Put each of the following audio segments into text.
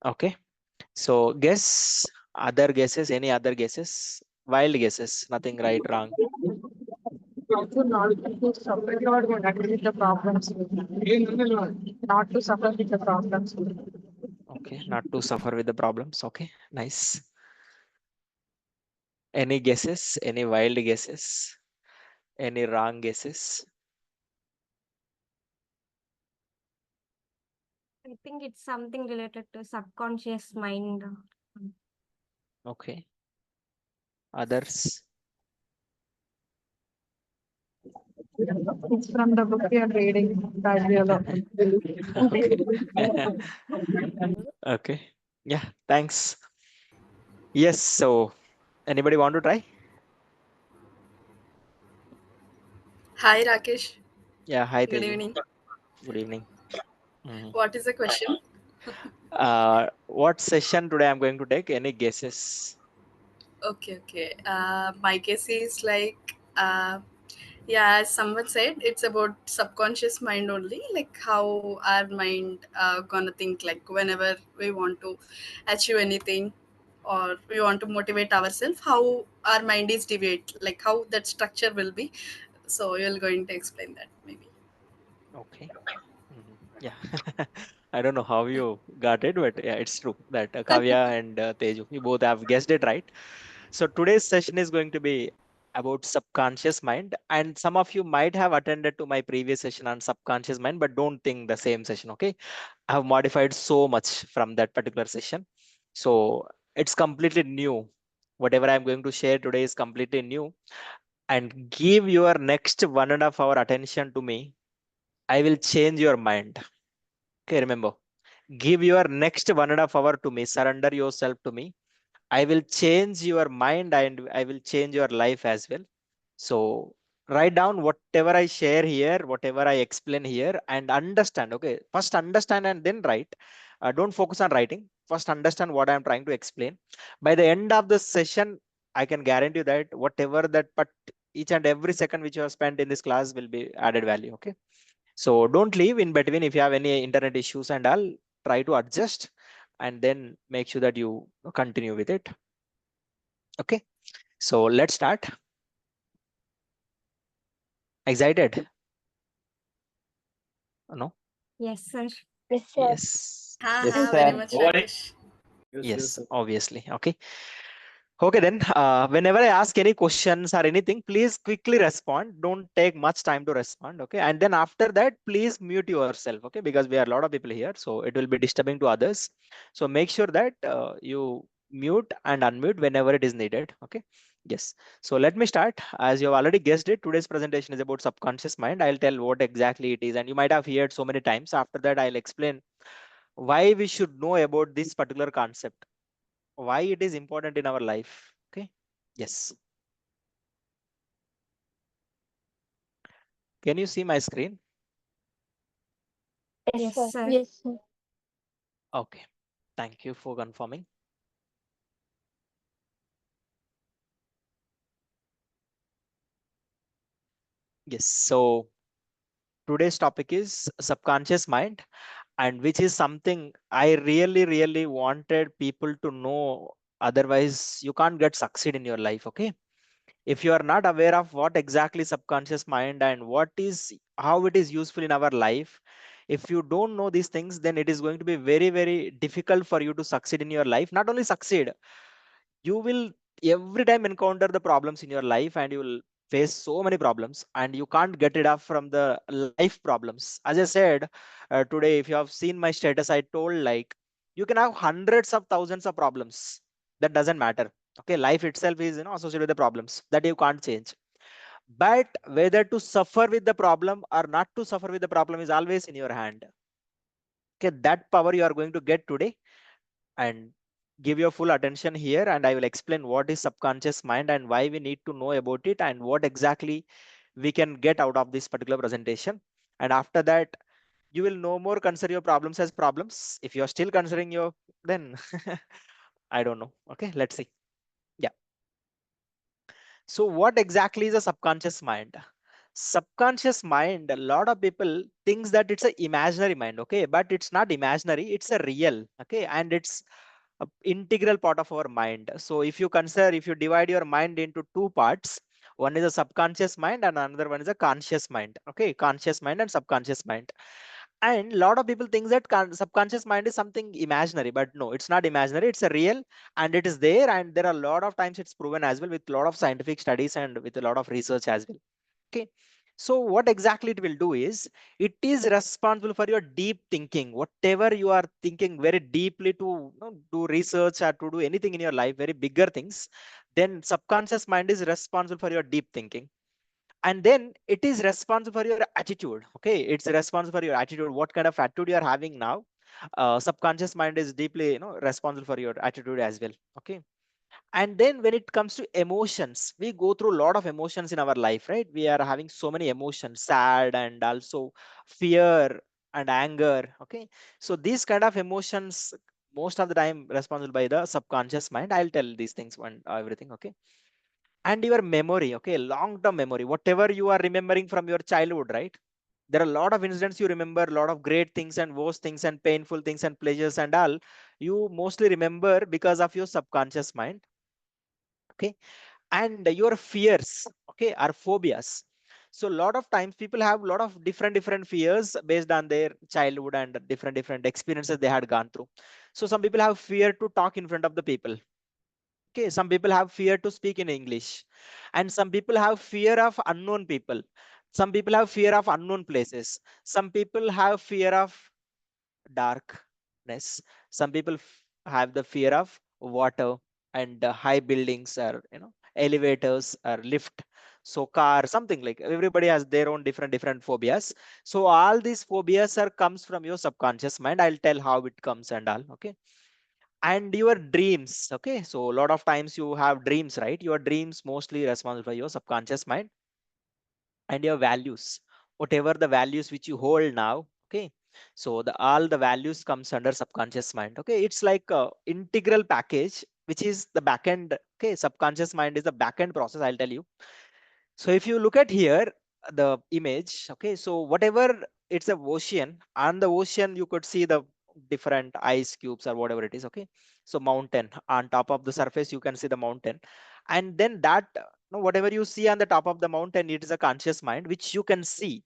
Okay. So guess, other guesses, any other guesses? Wild guesses, nothing right, wrong. Also not to suffer with the problems. Not to suffer with the problems. Okay, not to suffer with the problems. Okay, nice. Any guesses? Any wild guesses? Any wrong guesses? I think it's something related to subconscious mind. Okay. Others? It's from the book we are reading. Okay. Okay. Yeah, thanks. Yes, so anybody want to try? Hi Rakesh, Yeah, hi good Teju. evening. Good evening. Mhm. What is the question? What session today I'm going to take? Any guesses? Okay. My guess is like, yeah, as someone said, it's about subconscious mind only, like how our mind gonna think like whenever we want to achieve anything or we want to motivate ourselves, how our mind is deviate, like how that structure will be. So you're going to explain that maybe. Okay. Yeah. I don't know how you got it, but yeah, it's true that Kavya and Teju, you both have guessed it right. So today's session is going to be about subconscious mind, and some of you might have attended to my previous session on subconscious mind, but don't think the same session. Okay, I have modified so much from that particular session, so it's completely new. Whatever I'm going to share today is completely new, and give your next 1.5 hour attention to me. I will change your mind. Okay, remember, give your next 1.5 hour to me. Surrender yourself to me. I will change your mind and I will change your life as well. So write down whatever I share here, whatever I explain here, and understand. Okay, first understand and then write. Don't focus on writing. First understand what I'm trying to explain. By the end of the session, I can guarantee you that whatever that, but each and every second which you have spent in this class will be added value. Okay, so don't leave in between. If you have any internet issues and all, try to adjust and then make sure that you continue with it. Okay, so let's start. Excited? No? Yes, sir. Yes, sir. Yes. Ha, Yes. very much Rakesh. Yes, obviously. Okay. Okay, then whenever I ask any questions or anything, please quickly respond. Don't take much time to respond. Okay. And then after that, please mute yourself. Okay. Because we are a lot of people here. So it will be disturbing to others. So make sure that you mute and unmute whenever it is needed. Okay. Yes. So let me start. As you have already guessed it, today's presentation is about subconscious mind. I'll tell what exactly it is. And you might have heard so many times. After that, I'll explain why we should know about this particular concept, why it is important in our life. Okay. Yes. Can you see my screen? Yes, Yes, sir. sir. Yes, sir. Okay. Thank you for confirming. Yes. So today's topic is subconscious mind, and which is something I really wanted people to know. Otherwise, you can't get succeed in your life. Okay. If you are not aware of what exactly subconscious mind and what is, how it is useful in our life, if you don't know these things, then it is going to be very difficult for you to succeed in your life. Not only succeed, you will every time encounter the problems in your life, and you will face so many problems, and you can't get it off from the life problems. As I said, today, if you have seen my status, I told like you can have hundreds of thousands of problems, that doesn't matter. Okay, life itself is, associated with the problems that you can't change, but whether to suffer with the problem or not to suffer with the problem is always in your hand. Okay, that power you are going to get today. And give your full attention here, and I will explain what is subconscious mind and why we need to know about it, and what exactly we can get out of this particular presentation. And after that, you will no more consider your problems as problems. If you are still considering your, then I don't know. Okay, let's see. Yeah. So what exactly is a subconscious mind? Subconscious mind, a lot of people thinks that it's a imaginary mind, okay, but it's not imaginary, it's a real, okay, and it's a integral part of our mind. So if you consider, if you divide your mind into two parts, one is a subconscious mind and another one is a conscious mind, okay, conscious mind and subconscious mind. And a lot of people think that subconscious mind is something imaginary, but no, it's not imaginary, it's a real, and it is there, and there are a lot of times it's proven as well with a lot of scientific studies and with a lot of research as well. Okay, so what exactly it will do is, it is responsible for your deep thinking, whatever you are thinking very deeply to, do research or to do anything in your life, very bigger things, then subconscious mind is responsible for your deep thinking. And then it is responsible for your attitude, okay, it's responsible for your attitude, what kind of attitude you are having now. Subconscious mind is deeply, responsible for your attitude as well, okay. And then when it comes to emotions, we go through a lot of emotions in our life, right? We are having so many emotions, sad and also fear and anger, okay. So these kind of emotions most of the time responsible by the subconscious mind. I'll tell these things one everything, okay. And your memory, okay, long term memory, whatever you are remembering from your childhood, right? There are a lot of incidents you remember, a lot of great things and worst things and painful things and pleasures and all, you mostly remember because of your subconscious mind, okay. And your fears, okay, are phobias. So a lot of times people have a lot of different fears based on their childhood and different experiences they had gone through. So some people have fear to talk in front of the people, okay, some people have fear to speak in English, and some people have fear of unknown people, some people have fear of unknown places, some people have fear of darkness, some people have the fear of water and high buildings, or elevators or lift. So car, something like, everybody has their own different phobias. So all these phobias are comes from your subconscious mind. I'll tell how it comes and all, okay. And your dreams, okay, so a lot of times you have dreams, right? Your dreams mostly responsible for your subconscious mind. And your values, whatever the values which you hold now, okay, so the all the values comes under subconscious mind, okay. It's like a integral package which is the backend, okay. Subconscious mind is the backend process, I'll tell you. So if you look at here the image, okay, so whatever, it's a ocean, on the ocean you could see the different ice cubes or whatever it is, okay. So mountain, on top of the surface you can see the mountain, and then that, whatever you see on the top of the mountain, it is a conscious mind which you can see.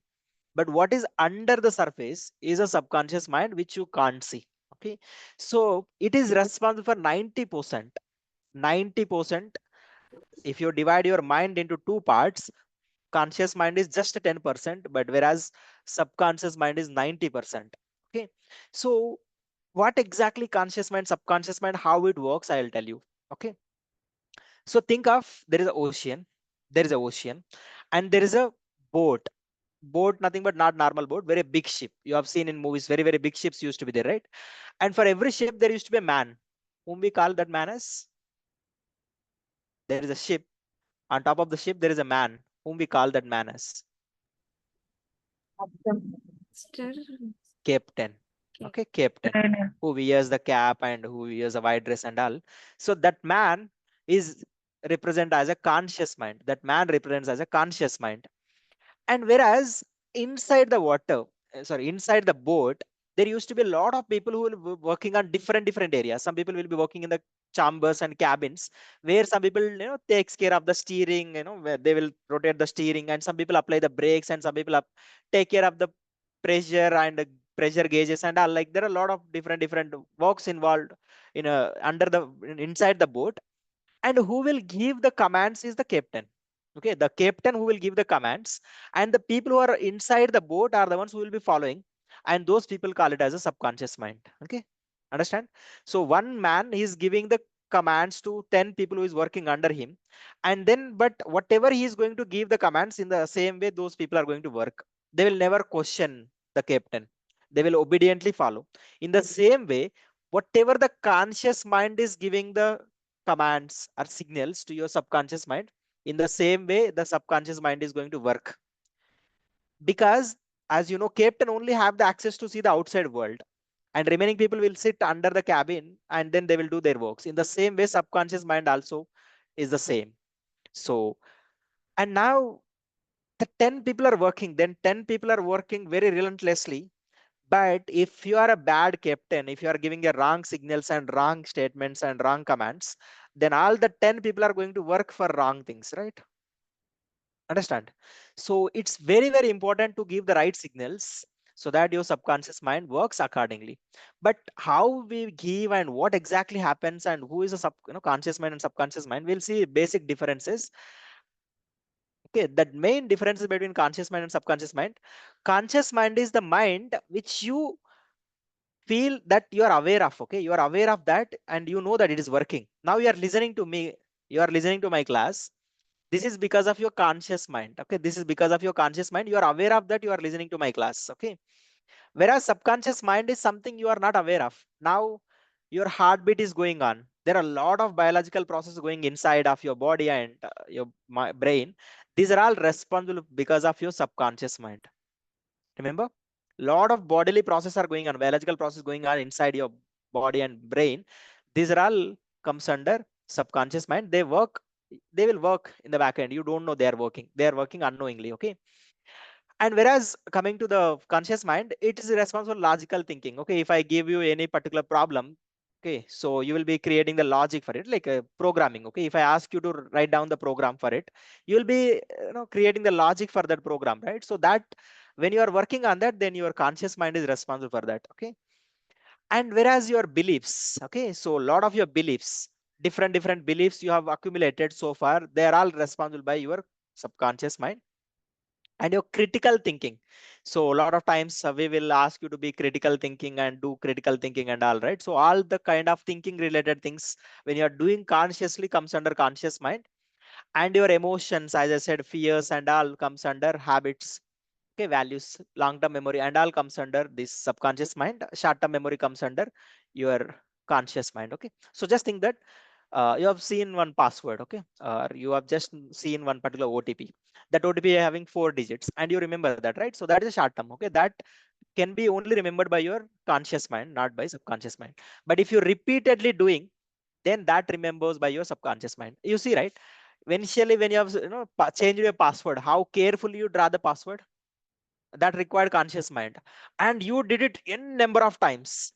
But what is under the surface is a subconscious mind which you can't see, okay. So it is responsible for 90%. 90%, if you divide your mind into two parts, conscious mind is just 10%, but whereas subconscious mind is 90%, okay. So what exactly conscious mind, subconscious mind, how it works, I'll tell you, okay. So think of, there is an ocean, there is an ocean, and there is a boat. Boat, nothing but not normal boat, very big ship, you have seen in movies, very big ships used to be there, right? And for every ship there used to be a man, whom we call that man as, there is a ship, on top of the ship there is a man, whom we call that man as Stir. captain, Okay. okay, captain, who wears the cap and who wears a white dress and all. So that man is represent as a conscious mind, that man represents as a conscious mind. And whereas inside the water, sorry, inside the boat, there used to be a lot of people who will be working on different areas. Some people will be working in the chambers and cabins, where some people, takes care of the steering, where they will rotate the steering, and some people apply the brakes, and some people take care of the pressure and pressure gauges and all. Like, there are a lot of different works involved in a under the inside the boat. And who will give the commands is the captain, okay, the captain who will give the commands. And the people who are inside the boat are the ones who will be following, and those people call it as a subconscious mind, okay. Understand? So one man is giving the commands to 10 people who is working under him, and then, but whatever he is going to give the commands, in the same way those people are going to work. They will never question the captain, they will obediently follow. In the same way, whatever the conscious mind is giving the commands or signals to your subconscious mind, in the same way the subconscious mind is going to work. Because, as you know, captain only have the access to see the outside world, and remaining people will sit under the cabin, and then they will do their works. In the same way subconscious mind also is the same. So, and now the 10 people are working, then 10 people are working very relentlessly. But if you are a bad captain, if you are giving a wrong signals and wrong statements and wrong commands, then all the 10 people are going to work for wrong things, right? Understand? So it's very, very important to give the right signals so that your subconscious mind works accordingly. But how we give and what exactly happens and who is a conscious mind and subconscious mind, we'll see basic differences. Okay, that main differences between conscious mind and subconscious mind. Conscious mind is the mind which you feel that you are aware of. Okay, you are aware of that and you know that it is working. Now you are listening to me, you are listening to my class. This is because of your conscious mind. Okay, this is because of your conscious mind. You are aware of that you are listening to my class. Okay, whereas subconscious mind is something you are not aware of. Now your heartbeat is going on, there are a lot of biological processes going inside of your body and your brain. These are all responsible because of your subconscious mind. Remember, lot of bodily processes are going on, biological process going on inside your body and brain. These are all comes under subconscious mind. They work, they will work in the back end. You don't know they are working, they are working unknowingly. Okay, and whereas coming to the conscious mind, it is responsible for logical thinking. Okay, if I give you any particular problem, okay, so you will be creating the logic for it, like programming. Okay, if I ask you to write down the program for it, you will be creating the logic for that program, right? So that when you are working on that, then your conscious mind is responsible for that. Okay, and whereas your beliefs, okay, so a lot of your beliefs, different beliefs you have accumulated so far, they are all responsible by your subconscious mind. And your critical thinking, so a lot of times we will ask you to be critical thinking and do critical thinking and all, right? So all the kind of thinking related things when you are doing consciously comes under conscious mind. And your emotions, as I said, fears and all comes under habits. Okay, values, long term memory and all comes under this subconscious mind. Short term memory comes under your conscious mind. Okay, so just think that you have seen one password, okay, or you have just seen one particular OTP. That OTP having 4 digits and you remember that, right? So that is a short term. Okay, that can be only remembered by your conscious mind, not by subconscious mind. But if you repeatedly doing, then that remembers by your subconscious mind. You see, right? Initially when you have changed your password, how carefully you draw the password, that required conscious mind, and you did it in number of times.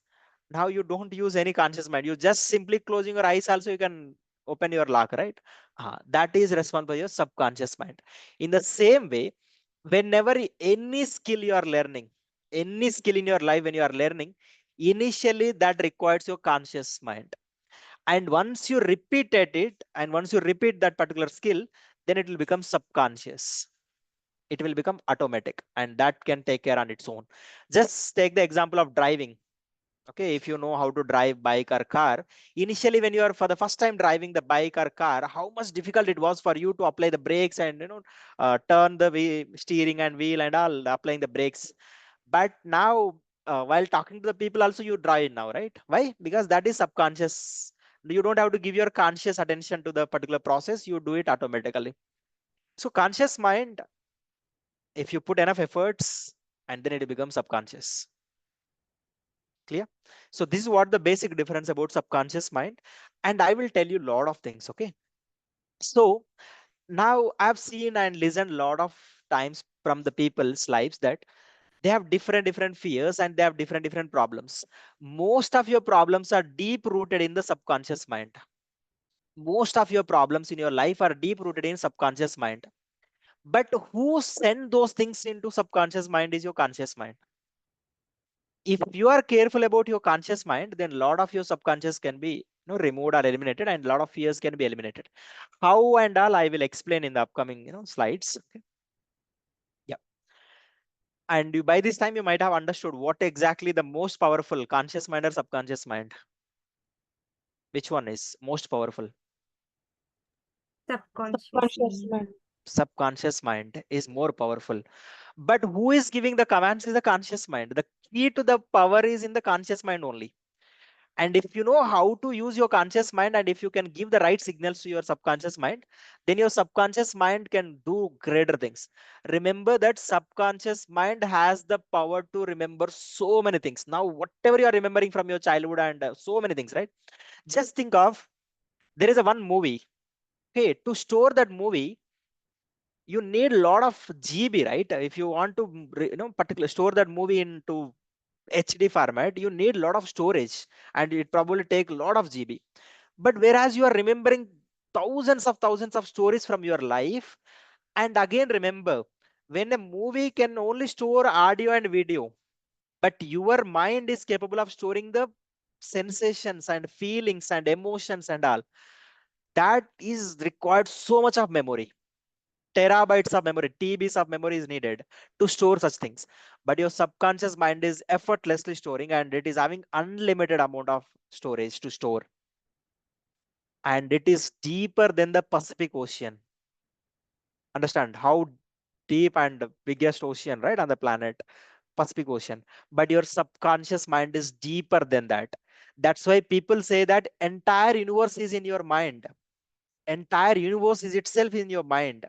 Now you don't use any conscious mind, you just simply closing your eyes also you can open your lock, right? That is responsible for your subconscious mind. In the same way, whenever any skill you are learning, any skill in your life when you are learning, initially that requires your conscious mind. And once you repeated it, and once you repeat that particular skill, then it will become subconscious, it will become automatic, and that can take care on its own. Just take the example of driving. Okay, if you know how to drive bike or car, initially when you are for the first time driving the bike or car, how much difficult it was for you to apply the brakes and turn the steering and wheel and all, applying the brakes. But now while talking to the people also you drive now, right? Why? Because that is subconscious. You don't have to give your conscious attention to the particular process, you do it automatically. So conscious mind, if you put enough efforts, and then it becomes subconscious. Clear? So this is what the basic difference about subconscious mind, and I will tell you a lot of things. Okay, so now I've seen and listened a lot of times from the people's lives that they have different fears and they have different problems. Most of your problems are deep rooted in the subconscious mind. Most of your problems in your life are deep rooted in subconscious mind. But who send those things into subconscious mind is your conscious mind. If you are careful about your conscious mind, then a lot of your subconscious can be removed or eliminated, and a lot of fears can be eliminated. How and all I will explain in the upcoming slides. Okay. Yeah, and by this time you might have understood what exactly the most powerful, conscious mind or subconscious mind. Which one is most powerful? Subconscious Subconscious mind. mind. Subconscious mind is more powerful. But who is giving the commands is the conscious mind. The key to the power is in the conscious mind only. And if you know how to use your conscious mind, and if you can give the right signals to your subconscious mind, then your subconscious mind can do greater things. Remember that subconscious mind has the power to remember so many things. Now whatever you are remembering from your childhood and so many things, right? Just think of, there is a one movie. Okay, to store that movie, you need a lot of GB, right? If you want to particular store that movie into HD format, you need a lot of storage, and it probably take a lot of GB. But whereas you are remembering thousands of stories from your life, and again remember, when a movie can only store audio and video, but your mind is capable of storing the sensations and feelings and emotions and all, that is required so much of memory. Terabytes of memory, TBs of memory is needed to store such things. But your subconscious mind is effortlessly storing, and it is having unlimited amount of storage to store. And it is deeper than the Pacific Ocean. Understand how deep and biggest ocean, right, on the planet, Pacific Ocean. But your subconscious mind is deeper than that. That's why people say that entire universe is in your mind. Entire universe is itself in your mind.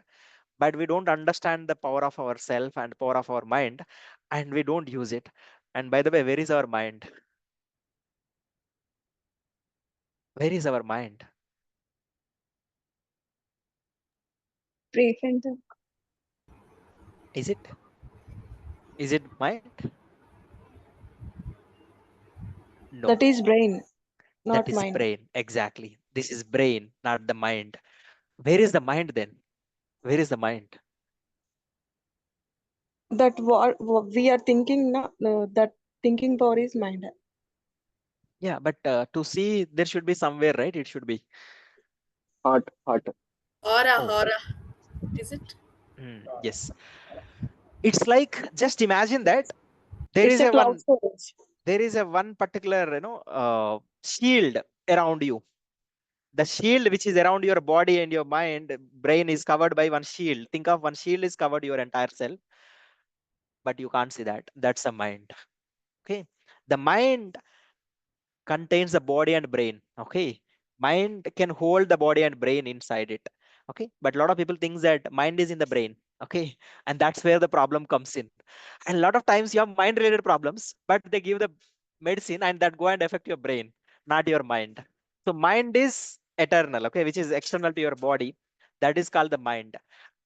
But we don't understand the power of ourself and power of our mind, and we don't use it. And by the way, where is our mind? Where is our mind? Prefrontal. Is it? Is it mind? No, That is brain, that not is mind. brain. Exactly. This is brain, not the mind. Where is the mind then? Where is the mind? That what we are thinking, that thinking power is mind. Yeah, but to see, there should be somewhere, right? It should be. Heart. Aura, Oh, aura. Is it? yes. It's like, just imagine that there It's is a a cloud one, storage. there is a one particular, shield around you. The shield which is around your body and your mind, brain is covered by one shield. Think of one shield is covered your entire self, but you can't see that. That's a mind. Okay. The mind contains the body and brain. Okay. Mind can hold the body and brain inside it. Okay. But a lot of people think that mind is in the brain. Okay. And that's where the problem comes in. And a lot of times you have mind related problems, but they give the medicine and that go and affect your brain, not your mind. So mind is eternal, okay, which is external to your body. That is called the mind.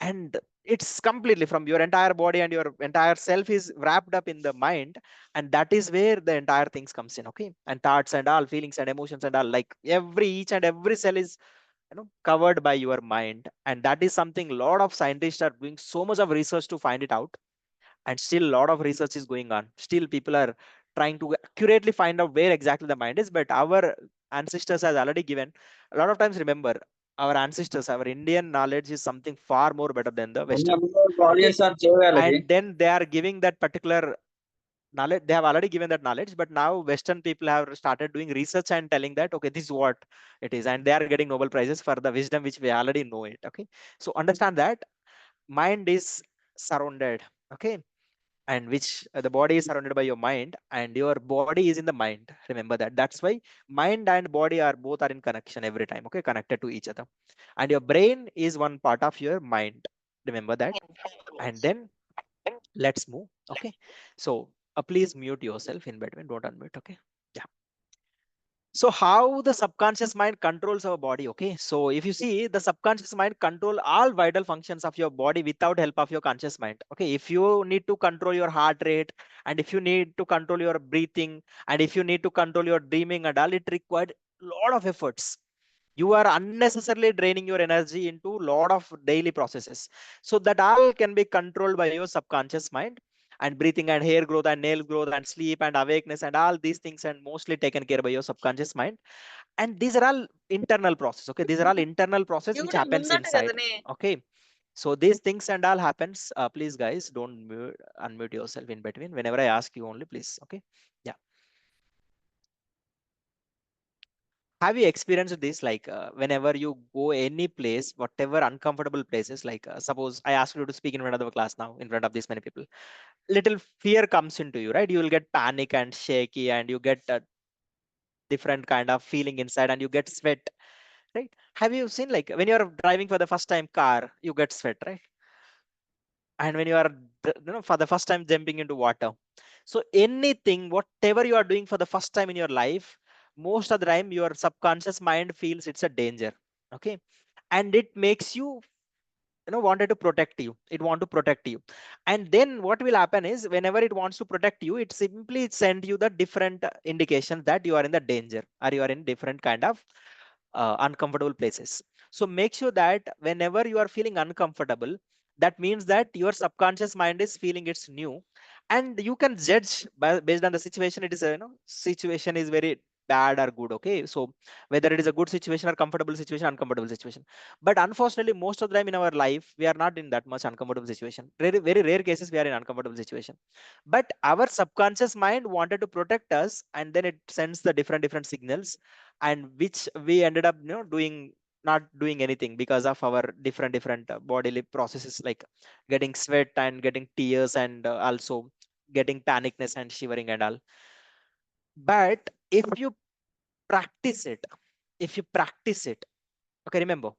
And it's completely from your entire body, and your entire self is wrapped up in the mind. And that is where the entire things comes in, okay? And thoughts and all, feelings and emotions and all, like each and every cell is covered by your mind. And that is something a lot of scientists are doing so much of research to find it out, and still a lot of research is going on. Still people are trying to accurately find out where exactly the mind is, but our ancestors has already given a lot of times. Remember, our ancestors, our Indian knowledge is something far more better than the Western. Okay. And then they are giving that particular knowledge, they have already given that knowledge, but now Western people have started doing research and telling that, okay, this is what it is, and they are getting Nobel prizes for the wisdom which we already know it. Okay. So understand that mind is surrounded, okay, and which the body is surrounded by your mind, and your body is in the mind. Remember that. That's why mind and body are both are in connection every time, okay, connected to each other. And your brain is one part of your mind. Remember that. And then let's move. Okay. So please mute yourself in between, don't unmute. Okay. Yeah. So how the subconscious mind controls our body? Okay, so if you see, the subconscious mind control all vital functions of your body without help of your conscious mind. Okay, if you need to control your heart rate, and if you need to control your breathing, and if you need to control your dreaming and all, it required lot of efforts. You are unnecessarily draining your energy into lot of daily processes. So that all can be controlled by your subconscious mind. And breathing and hair growth and nail growth and sleep and awakeness and all these things and mostly taken care by your subconscious mind. And these are all internal process. Okay, these are all internal process which కూడా happens ముందట inside. కదనే. Okay, so these things and all happens. Please guys, don't unmute yourself in between whenever I ask you only, please. Okay. Yeah. Have you experienced this, like whenever you go any place, whatever uncomfortable places, like suppose I ask you to speak in front of the class now, in front of this many people, little fear comes into you, right? You will get panic and shaky, and you get a different kind of feeling inside, and you get sweat, right? Have you seen, like when you're driving for the first time car, you get sweat, right? And when you are for the first time jumping into water. So anything, whatever you are doing for the first time in your life, most of the time your subconscious mind feels it's a danger. Okay. And it makes you wanted to protect you. It want to protect you. And then what will happen is, whenever it wants to protect you, it simply send you the different indications that you are in the danger, or you are in different kind of uncomfortable places. So make sure that whenever you are feeling uncomfortable, that means that your subconscious mind is feeling it's new, and you can judge based on the situation. It is a, situation is very bad or good. Okay, so whether it is a good situation or comfortable situation, uncomfortable situation. But unfortunately, most of the time in our life, we are not in that much uncomfortable situation. Very, very rare cases we are in uncomfortable situation. But our subconscious mind wanted to protect us, and then it sends the different signals, and which we ended up, doing not doing anything because of our different bodily processes, like getting sweat and getting tears, and also getting panicness and shivering and all. But if you practice it, if you practice it, okay, remember,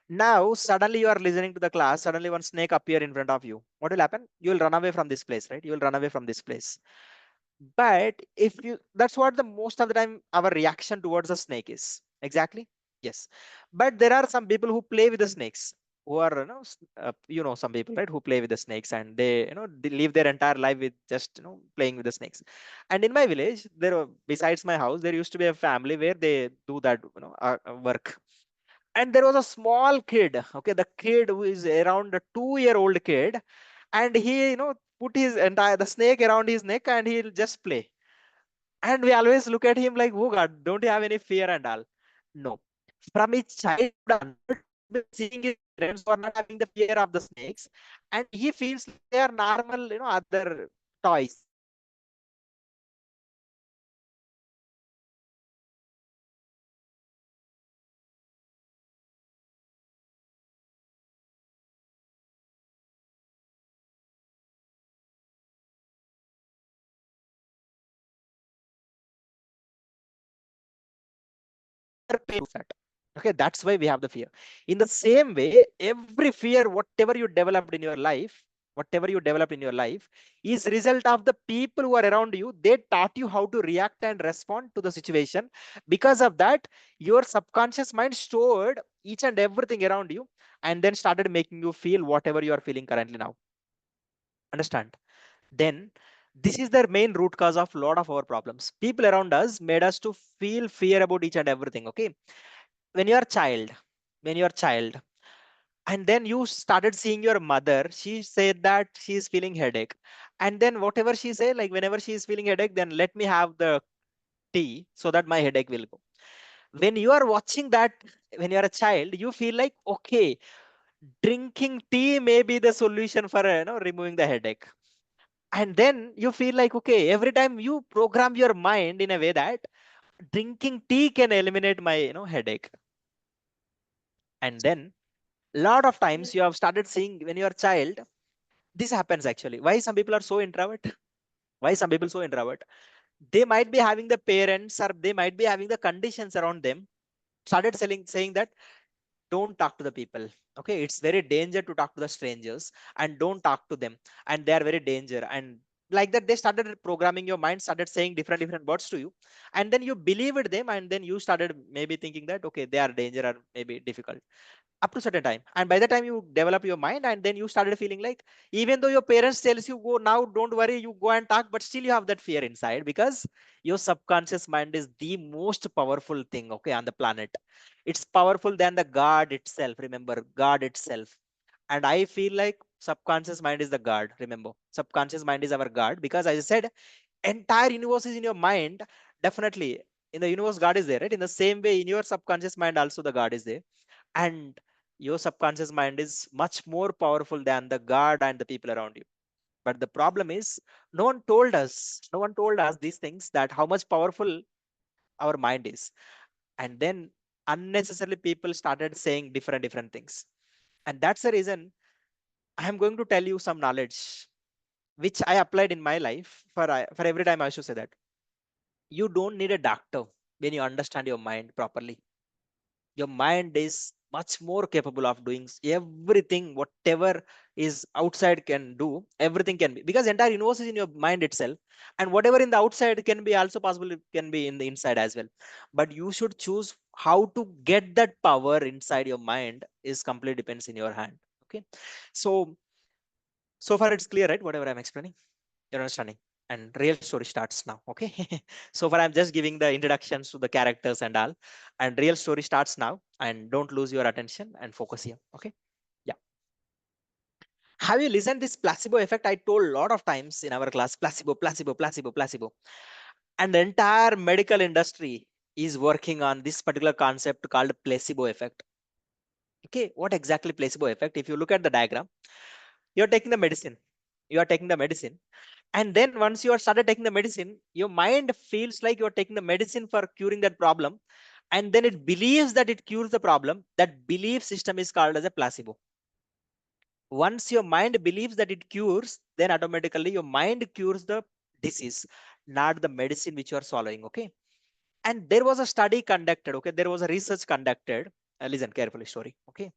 now suddenly you are listening to the class, suddenly one snake appear in front of you. What will happen? You will run away from this place, right? You will run away from this place. But if you, that's what the most of the time our reaction towards a snake is. Exactly. Yes. But there are some people who play with the snakes, who are, some people, right, who play with the snakes, and they, they live their entire life with just, playing with the snakes. And in my village, besides my house, there used to be a family where they do that, work. And there was a small kid. Okay, the kid who is around a 2-year-old kid, and he, put his entire the snake around his neck, and he'll just play. And we always look at him like, oh God, don't you have any fear and all? No. From his childhood onwards, he has been seeing his parents who are not having the fear of the snakes, and he feels like they are normal, other toys. That. Okay, that's why we have the fear. In the same way, every fear, whatever you developed in your life, is result of the people who are around you. They taught you how to react and respond to the situation. Because of that, your subconscious mind stored each and everything around you, and then started making you feel whatever you are feeling currently now. Understand? Then this is the main root cause of a lot of our problems. People around us made us to feel fear about each and everything. Okay, when you're a child, when you're a child, and then you started seeing your mother, she said that she is feeling headache, and then whatever she say, like whenever she is feeling headache, then let me have the tea so that my headache will go. When you are watching that, when you are a child, you feel like, okay, drinking tea may be the solution for removing the headache. And then you feel like, okay, every time you program your mind in a way that drinking tea can eliminate my headache. And then lot of times you have started seeing, when you're a child, this happens actually. Why some people are so introvert? Why some people so introvert? They might be having the parents, or they might be having the conditions around them, started saying that don't talk to the people. Okay, it's very danger to talk to the strangers, and don't talk to them, and they are very danger, and like that they started programming your mind, started saying different words to you, and then you believed them, and then you started maybe thinking that, okay, they are danger or maybe difficult, up to certain time. And by the time you develop your mind, and then you started feeling like, even though your parents tells you go now, don't worry, you go and talk, but still you have that fear inside, because your subconscious mind is the most powerful thing, okay, on the planet. It's powerful than the god itself. Remember, god itself. And I feel like subconscious mind is the god. Remember, subconscious mind is our god, because as I said, entire universe is in your mind. Definitely, in the universe god is there, right? In the same way, in your subconscious mind also the god is there. And your subconscious mind is much more powerful than the god and the people around you. But the problem is, no one told us these things, that how much powerful our mind is. And then unnecessarily people started saying different things. And that's the reason I am going to tell you some knowledge which I applied in my life. For every time I should say that you don't need a doctor when you understand your mind properly. Your mind is much more capable of doing everything whatever is outside can do. Everything can be, because entire universe is in your mind itself, and whatever in the outside can be also possible, it can be in the inside as well. But you should choose how to get that power inside your mind, is completely depends in your hand. Okay, so so far it's clear, right? Whatever I'm explaining, you're understanding. And real story starts now. Okay, so far I'm just giving the introductions to the characters and all, and real story starts now. And don't lose your attention and focus here. Okay, yeah. Have you listened this placebo effect? I told a lot of times in our class, placebo, placebo, placebo, placebo. And the entire medical industry is working on this particular concept called placebo effect. Okay, what exactly placebo effect? If you look at the diagram, you're taking the medicine. You are taking the medicine. And then once you are started taking the medicine, your mind feels like you're taking the medicine for curing that problem. And then it believes that it cures the problem. That belief system is called as a placebo. Once your mind believes that it cures, then automatically your mind cures the disease, not the medicine which you are swallowing. Okay. And there was a study conducted. Okay. There was a research conducted. Listen carefully, story. Okay.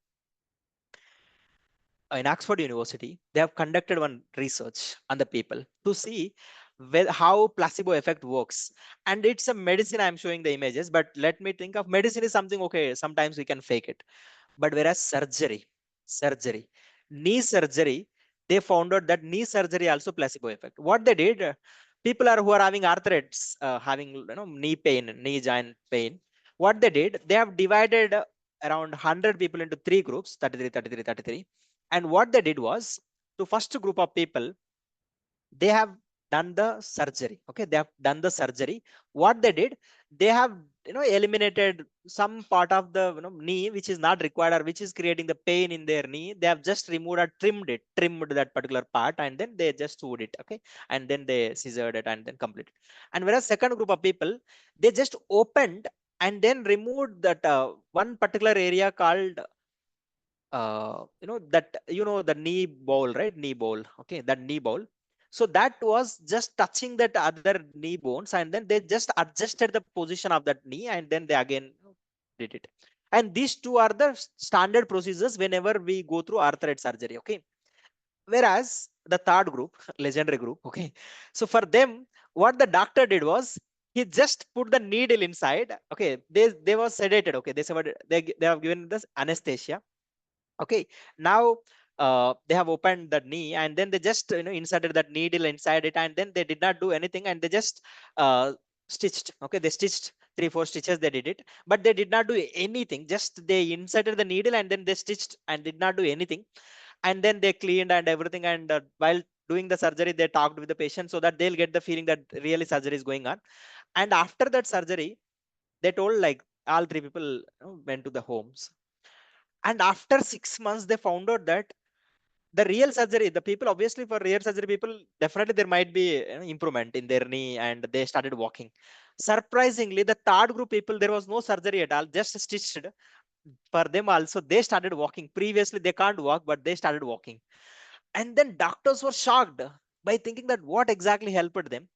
In Oxford University, they have conducted one research on the people to see how placebo effect works. And it's a medicine. I'm showing the images, but let me think of medicine is something, okay, sometimes we can fake it. But whereas surgery, knee surgery, they found out that knee surgery also placebo effect. What they did, people are who are having arthritis, having knee pain, knee joint pain. What they did, they have divided around 100 people into three groups, 33, 33, 33. And what they did was, to first group of people, they have done the surgery. Okay, they have done the surgery. What they did, they have eliminated some part of the knee which is not required, or which is creating the pain in their knee. They have just removed or trimmed that particular part, and then they just sewed it. Okay, and then they scissored it and then completed. And whereas second group of people, they just opened and then removed that one particular area called that the knee ball, right? Knee ball. Okay, that knee ball. So that was just touching that other knee bones, and then they just adjusted the position of that knee, and then they again did it. And these two are the standard procedures whenever we go through arthritis surgery. Okay, whereas the third group, legendary group. Okay, so for them, what the doctor did was, he just put the needle inside. Okay, they were sedated. Okay, they have given this anesthesia. Okay, now they have opened the knee, and then they just inserted that needle inside it, and then they did not do anything, and they just uh, stitched. Okay, they stitched 3 4 stitches, they did it, but they did not do anything. Just they inserted the needle and then they stitched and did not do anything. And then they cleaned and everything, and while doing the surgery, they talked with the patient so that they'll get the feeling that really surgery is going on. And after that surgery, they told, like, all three people went to the homes. And after 6 months, they found out that the real surgery, the people, obviously for real surgery people, definitely there might be improvement in their knee, and they started walking. Surprisingly, the third group people, there was no surgery at all, just stitched. For them also, they started walking. Previously they can't walk, but they started walking. And then doctors were shocked by thinking that what exactly helped them.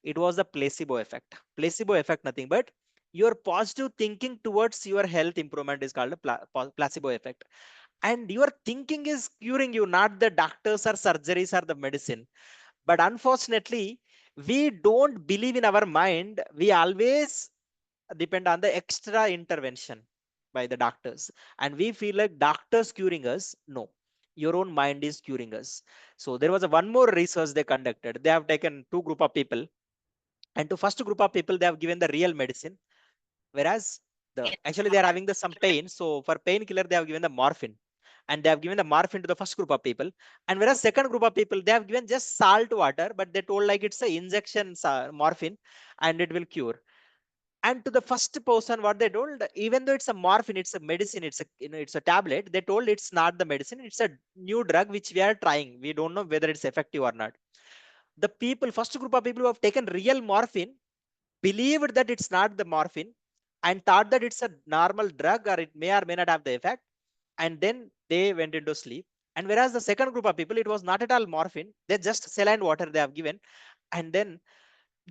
It was the placebo effect. Placebo effect, nothing but your positive thinking towards your health improvement is called a placebo effect. And your thinking is curing you, not the doctors or surgeries or the medicine. But unfortunately, we don't believe in our mind. We always depend on the extra intervention by the doctors, and we feel like doctors curing us. No, your own mind is curing us. So there was a one more research they conducted. They have taken two group of people, and to first group of people, they have given the real medicine. Whereas actually they are having the some pain, so for painkiller they have given the morphine. And they have given the morphine to the first group of people. And whereas second group of people, they have given just salt water, but they told like it's a injection morphine, and it will cure. And to the first person, what they told, even though it's a morphine, it's a medicine, it's a it's a tablet, they told it's not the medicine, it's a new drug which we are trying, we don't know whether it's effective or not. The people, first group of people who have taken real morphine, believed that it's not the morphine, and thought that it's a normal drug, or it may or may not have the effect. And then they went into sleep. And whereas the second group of people, it was not at all morphine, they just saline water they have given. And then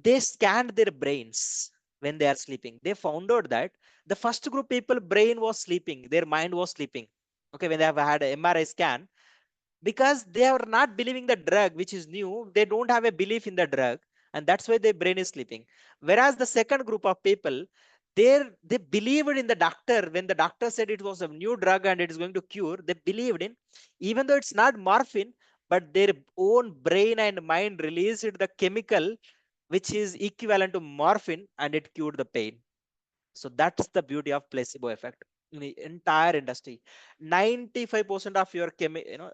they scanned their brains when they are sleeping. They found out that the first group people brain was sleeping, their mind was sleeping. Okay, when they have had a MRI scan, because they are not believing the drug which is new, they don't have a belief in the drug, and that's why their brain is sleeping. Whereas the second group of people, They believed in the doctor when the doctor said it was a new drug and it is going to cure. They believed in, even though it's not morphine, but their own brain and mind released the chemical which is equivalent to morphine, and it cured the pain. So that's the beauty of placebo effect in the entire industry. 95% of your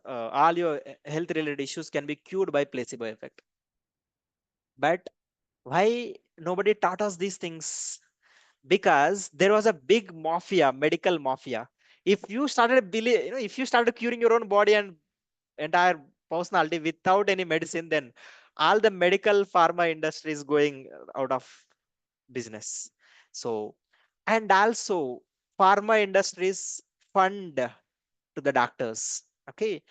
all your health related issues can be cured by placebo effect. But why nobody taught us these things? Because there was a big mafia, medical mafia. If you started believe, if you started curing your own body and entire personality without any medicine, then all the medical pharma industry is going out of business. So, and also pharma industries fund to the doctors. Okay.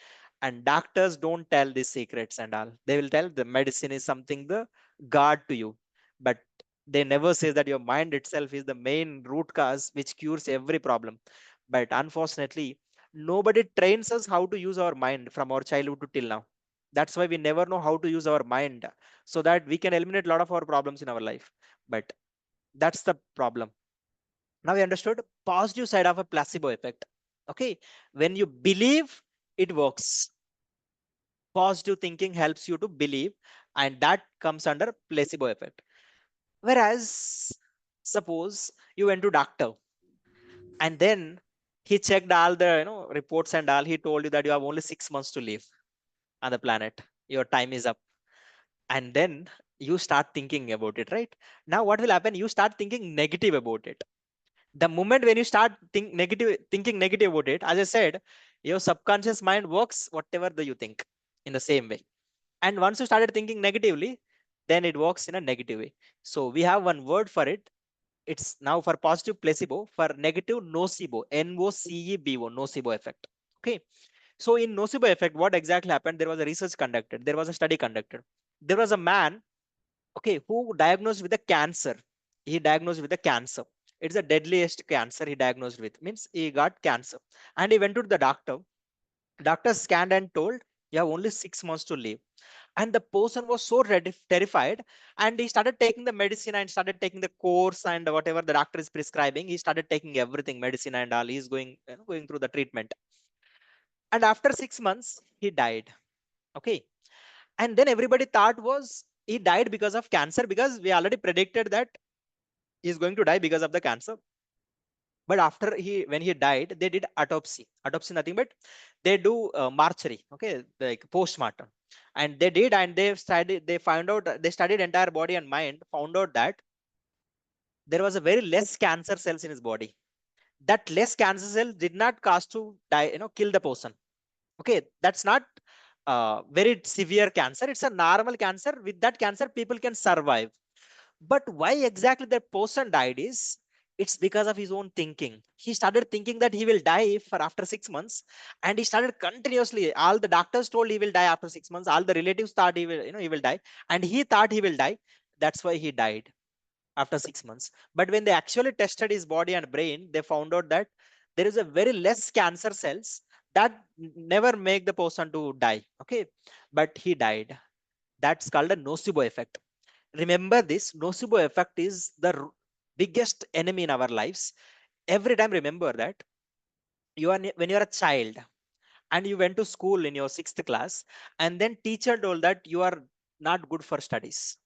And doctors don't tell these secrets and all. They will tell the medicine is something the god to you. But they never say that your mind itself is the main root cause which cures every problem. But unfortunately, nobody trains us how to use our mind from our childhood to till now. That's why we never know how to use our mind so that we can eliminate a lot of our problems in our life. But that's the problem. Now we understood positive side of a placebo effect. Okay. When you believe, it works. Positive thinking helps you to believe, and that comes under placebo effect. Whereas, suppose you went to doctor and then he checked all the reports and all. He told you that you have only 6 months to live on the planet. Your time is up. And then you start thinking about it, right? Now, what will happen? You start thinking negative about it. The moment when you start thinking negative about it, as I said, your subconscious mind works whatever you think in the same way. And once you started thinking negatively, then it works in a negative way. So we have one word for it. It's now for positive placebo, for negative nocebo, Nocebo, nocebo effect. Okay. So in nocebo effect, what exactly happened? There was a research conducted. There was a study conducted. There was a man, okay, who diagnosed with a cancer. He diagnosed with a cancer. It's the deadliest cancer he diagnosed with. Means he got cancer. And he went to the doctor. Doctor scanned and told, you have only 6 months to live. And the person was so terrified, and he started taking the medicine and started taking the course and whatever the doctor is prescribing. He started taking everything, medicine and all. He's going, going through the treatment. And after 6 months, he died. Okay. And then everybody thought was he died because of cancer, because we already predicted that he's going to die because of the cancer. But after when he died, they did autopsy. Autopsy nothing but they do mortuary, okay, like postmortem. And they did, and they found out, they studied entire body and mind, found out that there was a very less cancer cells in his body. That less cancer cell did not cause to die, kill the person. Okay, that's not very severe cancer. It's a normal cancer. With that cancer, people can survive. But why exactly that person died is, it's because of his own thinking. He started thinking that he will die for after 6 months, and he started continuously. All the doctors told he will die after 6 months. All the relatives thought he will die, and he thought he will die. That's why he died after 6 months. But when they actually tested his body and brain, they found out that there is a very less cancer cells that never make the person to die. Okay, but he died. That's called a nocebo effect. Remember, this nocebo effect is the biggest enemy in our lives. Every time remember that when you are a child and you went to school in your sixth class, and then teacher told that you are not good for studies,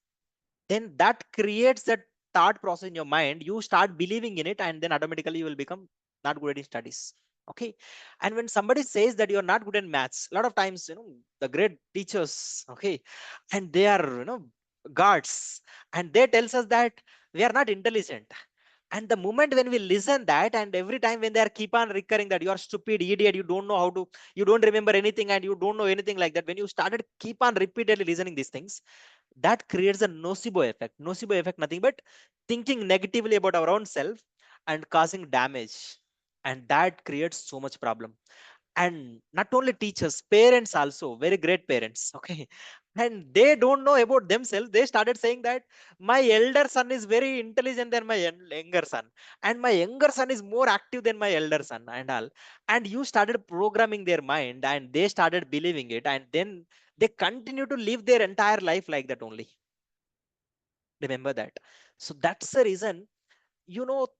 then that creates that thought process in your mind. You start believing in it, and then automatically you will become not good at studies. Okay. And when somebody says that you're not good in maths, a lot of times, the great teachers, okay, and they are, gods, and they tells us that we are not intelligent. And the moment when we listen that, and every time when they are keep on recurring that you are stupid idiot, you don't know how to, you don't remember anything, and you don't know anything like that, when you started keep on repeatedly listening these things, that creates a nocebo effect. Nocebo effect nothing but thinking negatively about our own self and causing damage. And that creates so much problem. And not only teachers, parents also, very great parents. Okay. And they don't know about themselves. They started saying that my elder son is very intelligent than my younger son, and my younger son is more active than my elder son and all. And you started programming their mind, and they started believing it, and then they continue to live their entire life like that only. Remember that. So that's the reason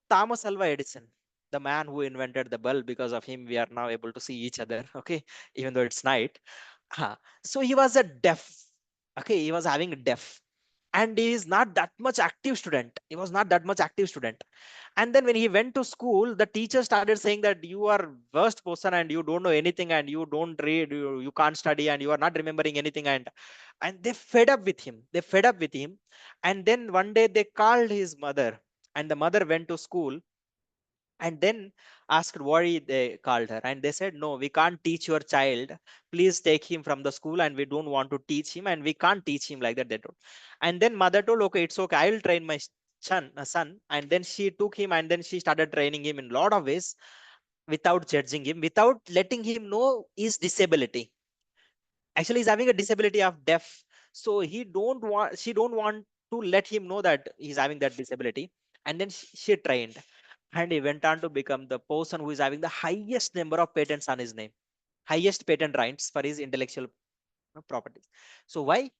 Thomas Alva Edison, the man who invented the bulb. Because of him, we are now able to see each other. Okay, even though it's night. Huh. So he was a deaf. Okay, he was having a deaf, and he is not that much active student. He was not that much active student. And then when he went to school, the teacher started saying that you are worst person and you don't know anything and you don't read, you can't study and you are not remembering anything. And they fed up with him. They fed up with him. And then one day they called his mother, and the mother went to school and then asked why they called her, and they said, no, we can't teach your child. Please take him from the school, and we don't want to teach him, and we can't teach him like that, they told. And then mother told, okay, it's okay, I will train my son. And then she took him, and then she started training him in a lot of ways, without judging him, without letting him know his disability. Actually, he's having a disability of deaf, so she don't want to let him know that he's having that disability. And then she trained, and he went on to become the person who is having the highest number of patents on his name, highest patent rights for his intellectual properties. So why?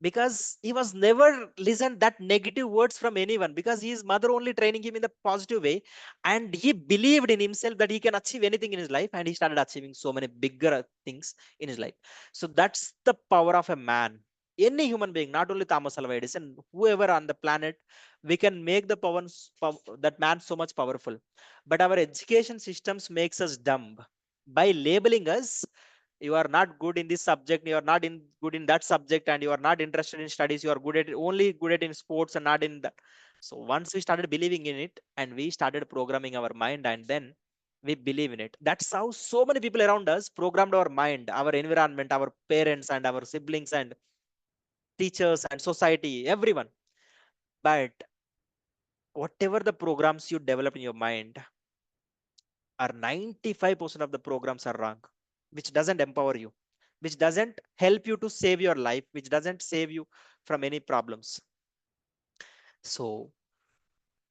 Because he was never listened that negative words from anyone, because his mother only training him in the positive way, and he believed in himself that he can achieve anything in his life, and he started achieving so many bigger things in his life. So that's the power of a man. Any human being, not only Thomas Alva Edison, whoever on the planet, we can make the that man so much powerful. But our education systems makes us dumb by labeling us, you are not good in this subject, you are not good in that subject, and you are not interested in studies, you are good at only good at in sports and not in that. So once we started believing in it, and we started programming our mind, and then we believe in it. That's how so many people around us programmed our mind, our environment, our parents and our siblings and teachers and society, everyone. But whatever the programs you develop in your mind are 95% of the programs are wrong, which doesn't empower you, which doesn't help you to save your life, which doesn't save you from any problems. So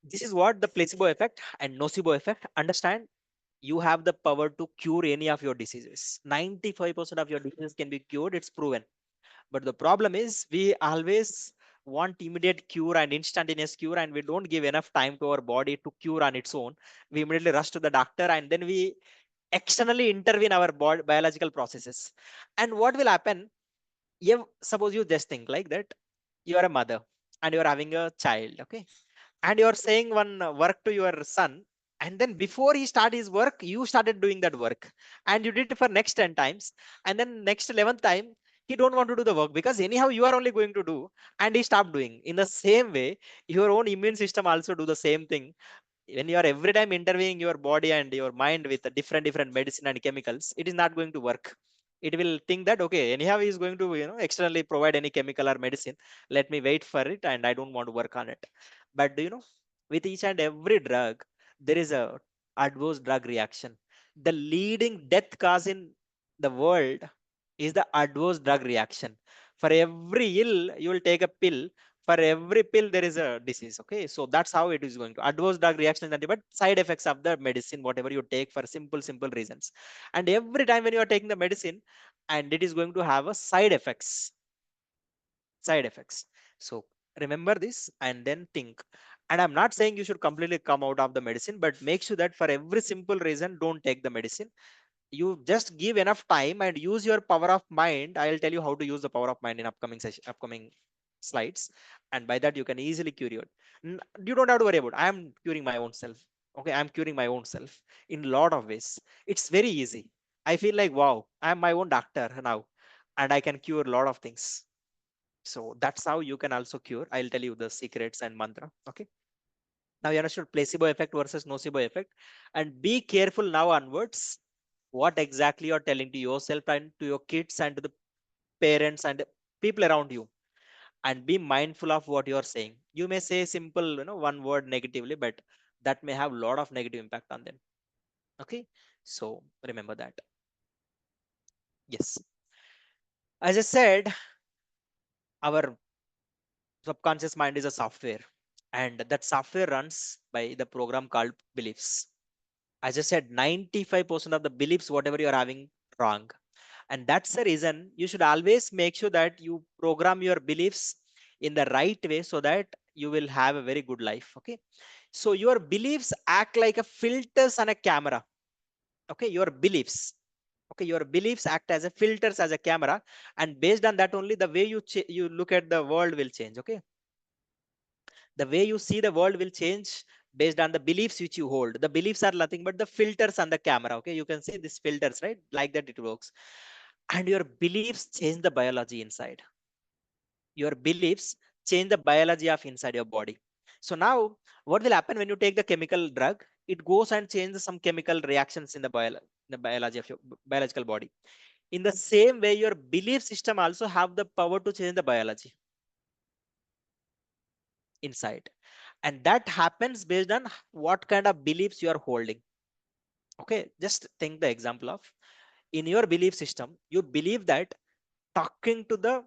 this is what the placebo effect and nocebo effect. Understand, you have the power to cure any of your diseases. 95% of your diseases can be cured, it's proven. But the problem is we always want immediate cure and instantaneous cure, and we don't give enough time to our body to cure on its own. We immediately rush to the doctor, and then we externally intervene our biological processes. And what will happen? Suppose you just think like that, you are a mother and you are having a child, okay, and you are saying one work to your son, and then before he start his work, you started doing that work, and you did it for next 10 times, and then next 11th time he don't want to do the work, because anyhow you are only going to do, and he stopped doing. In the same way, your own immune system also do the same thing. When you are every time interviewing your body and your mind with a different medicine and chemicals, it is not going to work. It will think that, okay, anyhow he is going to externally provide any chemical or medicine, let me wait for it, and I don't want to work on it. But do you know, with each and every drug, there is a adverse drug reaction. The leading death cause in the world is the adverse drug reaction. For every ill, you will take a pill, for every pill there is a disease. Okay, so that's how it is going to adverse drug reaction is nothing but side effects of the medicine whatever you take for simple reasons. And every time when you are taking the medicine, and it is going to have a side effects. So remember this, and then think. And I'm not saying you should completely come out of the medicine, but make sure that for every simple reason, don't take the medicine. You just give enough time and use your power of mind. I'll tell you how to use the power of mind in upcoming session, upcoming slides. And by that you can easily cure your you don't have to worry about I am curing my own self. Okay, I'm curing my own self in a lot of ways. It's very easy. I feel like, wow, I'm my own doctor now, and I can cure a lot of things. So that's how you can also cure. I'll tell you the secrets and mantra. Okay, now you understood placebo effect versus nocebo effect. And be careful now onwards what exactly you're telling to yourself and to your kids and to the parents and people around you. And be mindful of what you're saying. You may say simple, one word negatively, but that may have a lot of negative impact on them. Okay, so remember that. Yes, as I said, our subconscious mind is a software, and that software runs by the program called beliefs. As I said, 95% of the beliefs whatever you're having, wrong. And that's the reason you should always make sure that you program your beliefs in the right way, so that you will have a very good life. Okay, So your beliefs act like a filters on a camera. Okay, your beliefs. Okay, your beliefs act as a filters as a camera, and based on that only the way you look at the world will change. Okay, the way you see the world will change based on the beliefs which you hold. The beliefs are nothing but the filters on the camera. Okay, you can see these filters, right? Like that it works. And your beliefs change the biology inside. Your beliefs change the biology of inside your body. So now what will happen when you take the chemical drug? It goes and changes some chemical reactions in the the biology of your biological body. In the same way, your belief system also have the power to change the biology inside, and that happens based on what kind of beliefs you are holding. Okay, just think the example of, in your belief system you believe that talking to the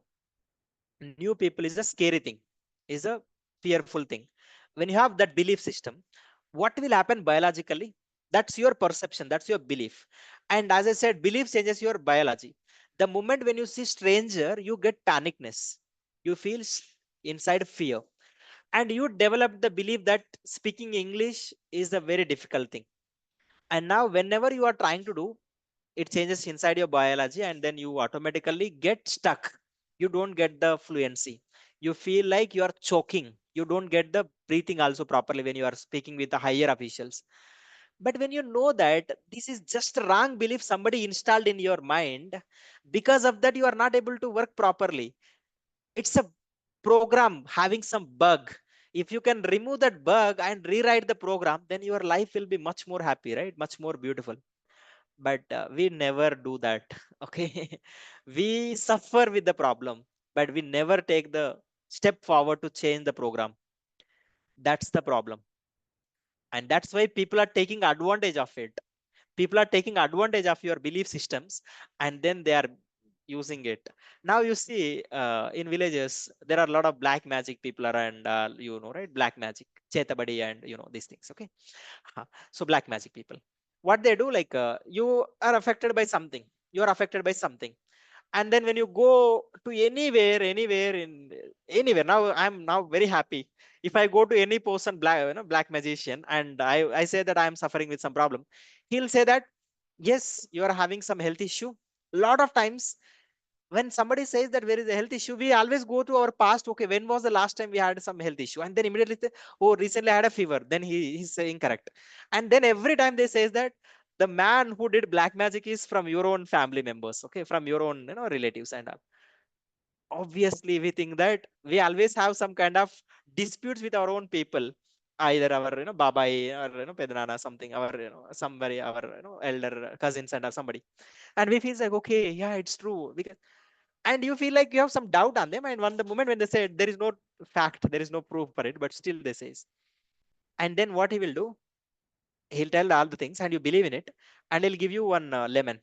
new people is a scary thing, is a fearful thing. When you have that belief system, what will happen biologically? That's your perception, that's your belief. And as I said, belief changes your biology. The moment when you see stranger, you get panicness, you feel inside fear, and you develop the belief that speaking English is a very difficult thing. And now whenever you are trying to do, it changes inside your biology, and then you automatically get stuck. You don't get the fluency, you feel like you are choking, you don't get the breathing also properly when you are speaking with the higher officials. But when you know that this is just a wrong belief somebody installed in your mind, because of that you are not able to work properly. It's a program having some bug. If you can remove that bug and rewrite the program, then your life will be much more happy, right? Much more beautiful. But we never do that. Okay, we suffer with the problem, but we never take the step forward to change the program. That's the problem, and that's why people are taking advantage of it. People are taking advantage of your belief systems, and then they are using it. Now you see, in villages there are a lot of black magic people around, right? Black magic, chetabadi, and these things. Okay. So black magic people, what they do, like, you are affected by something, you are affected by something, and then when you go to anywhere in anywhere, now I'm now very happy. If I go to any person, black, black magician, and I say that I am suffering with some problem, he'll say that yes, you are having some health issue. A lot of times when somebody says that there is a health issue, we always go to our past. Okay, when was the last time we had some health issue? And then immediately say, oh, recently I had a fever. Then he's saying correct. And then every time they says that the man who did black magic is from your own family members, okay, from your own relatives and all. Obviously we think that we always have some kind of disputes with our own people, either our babai, or pednana, something, our somebody, our elder cousins and or somebody. And we feel like, okay, yeah, it's true, because, and you feel like you have some doubt on them, and one the moment when they say there is no fact, there is no proof for it, but still they says. And then what he will do, he'll tell all the things and you believe in it, and he'll give you one lemon,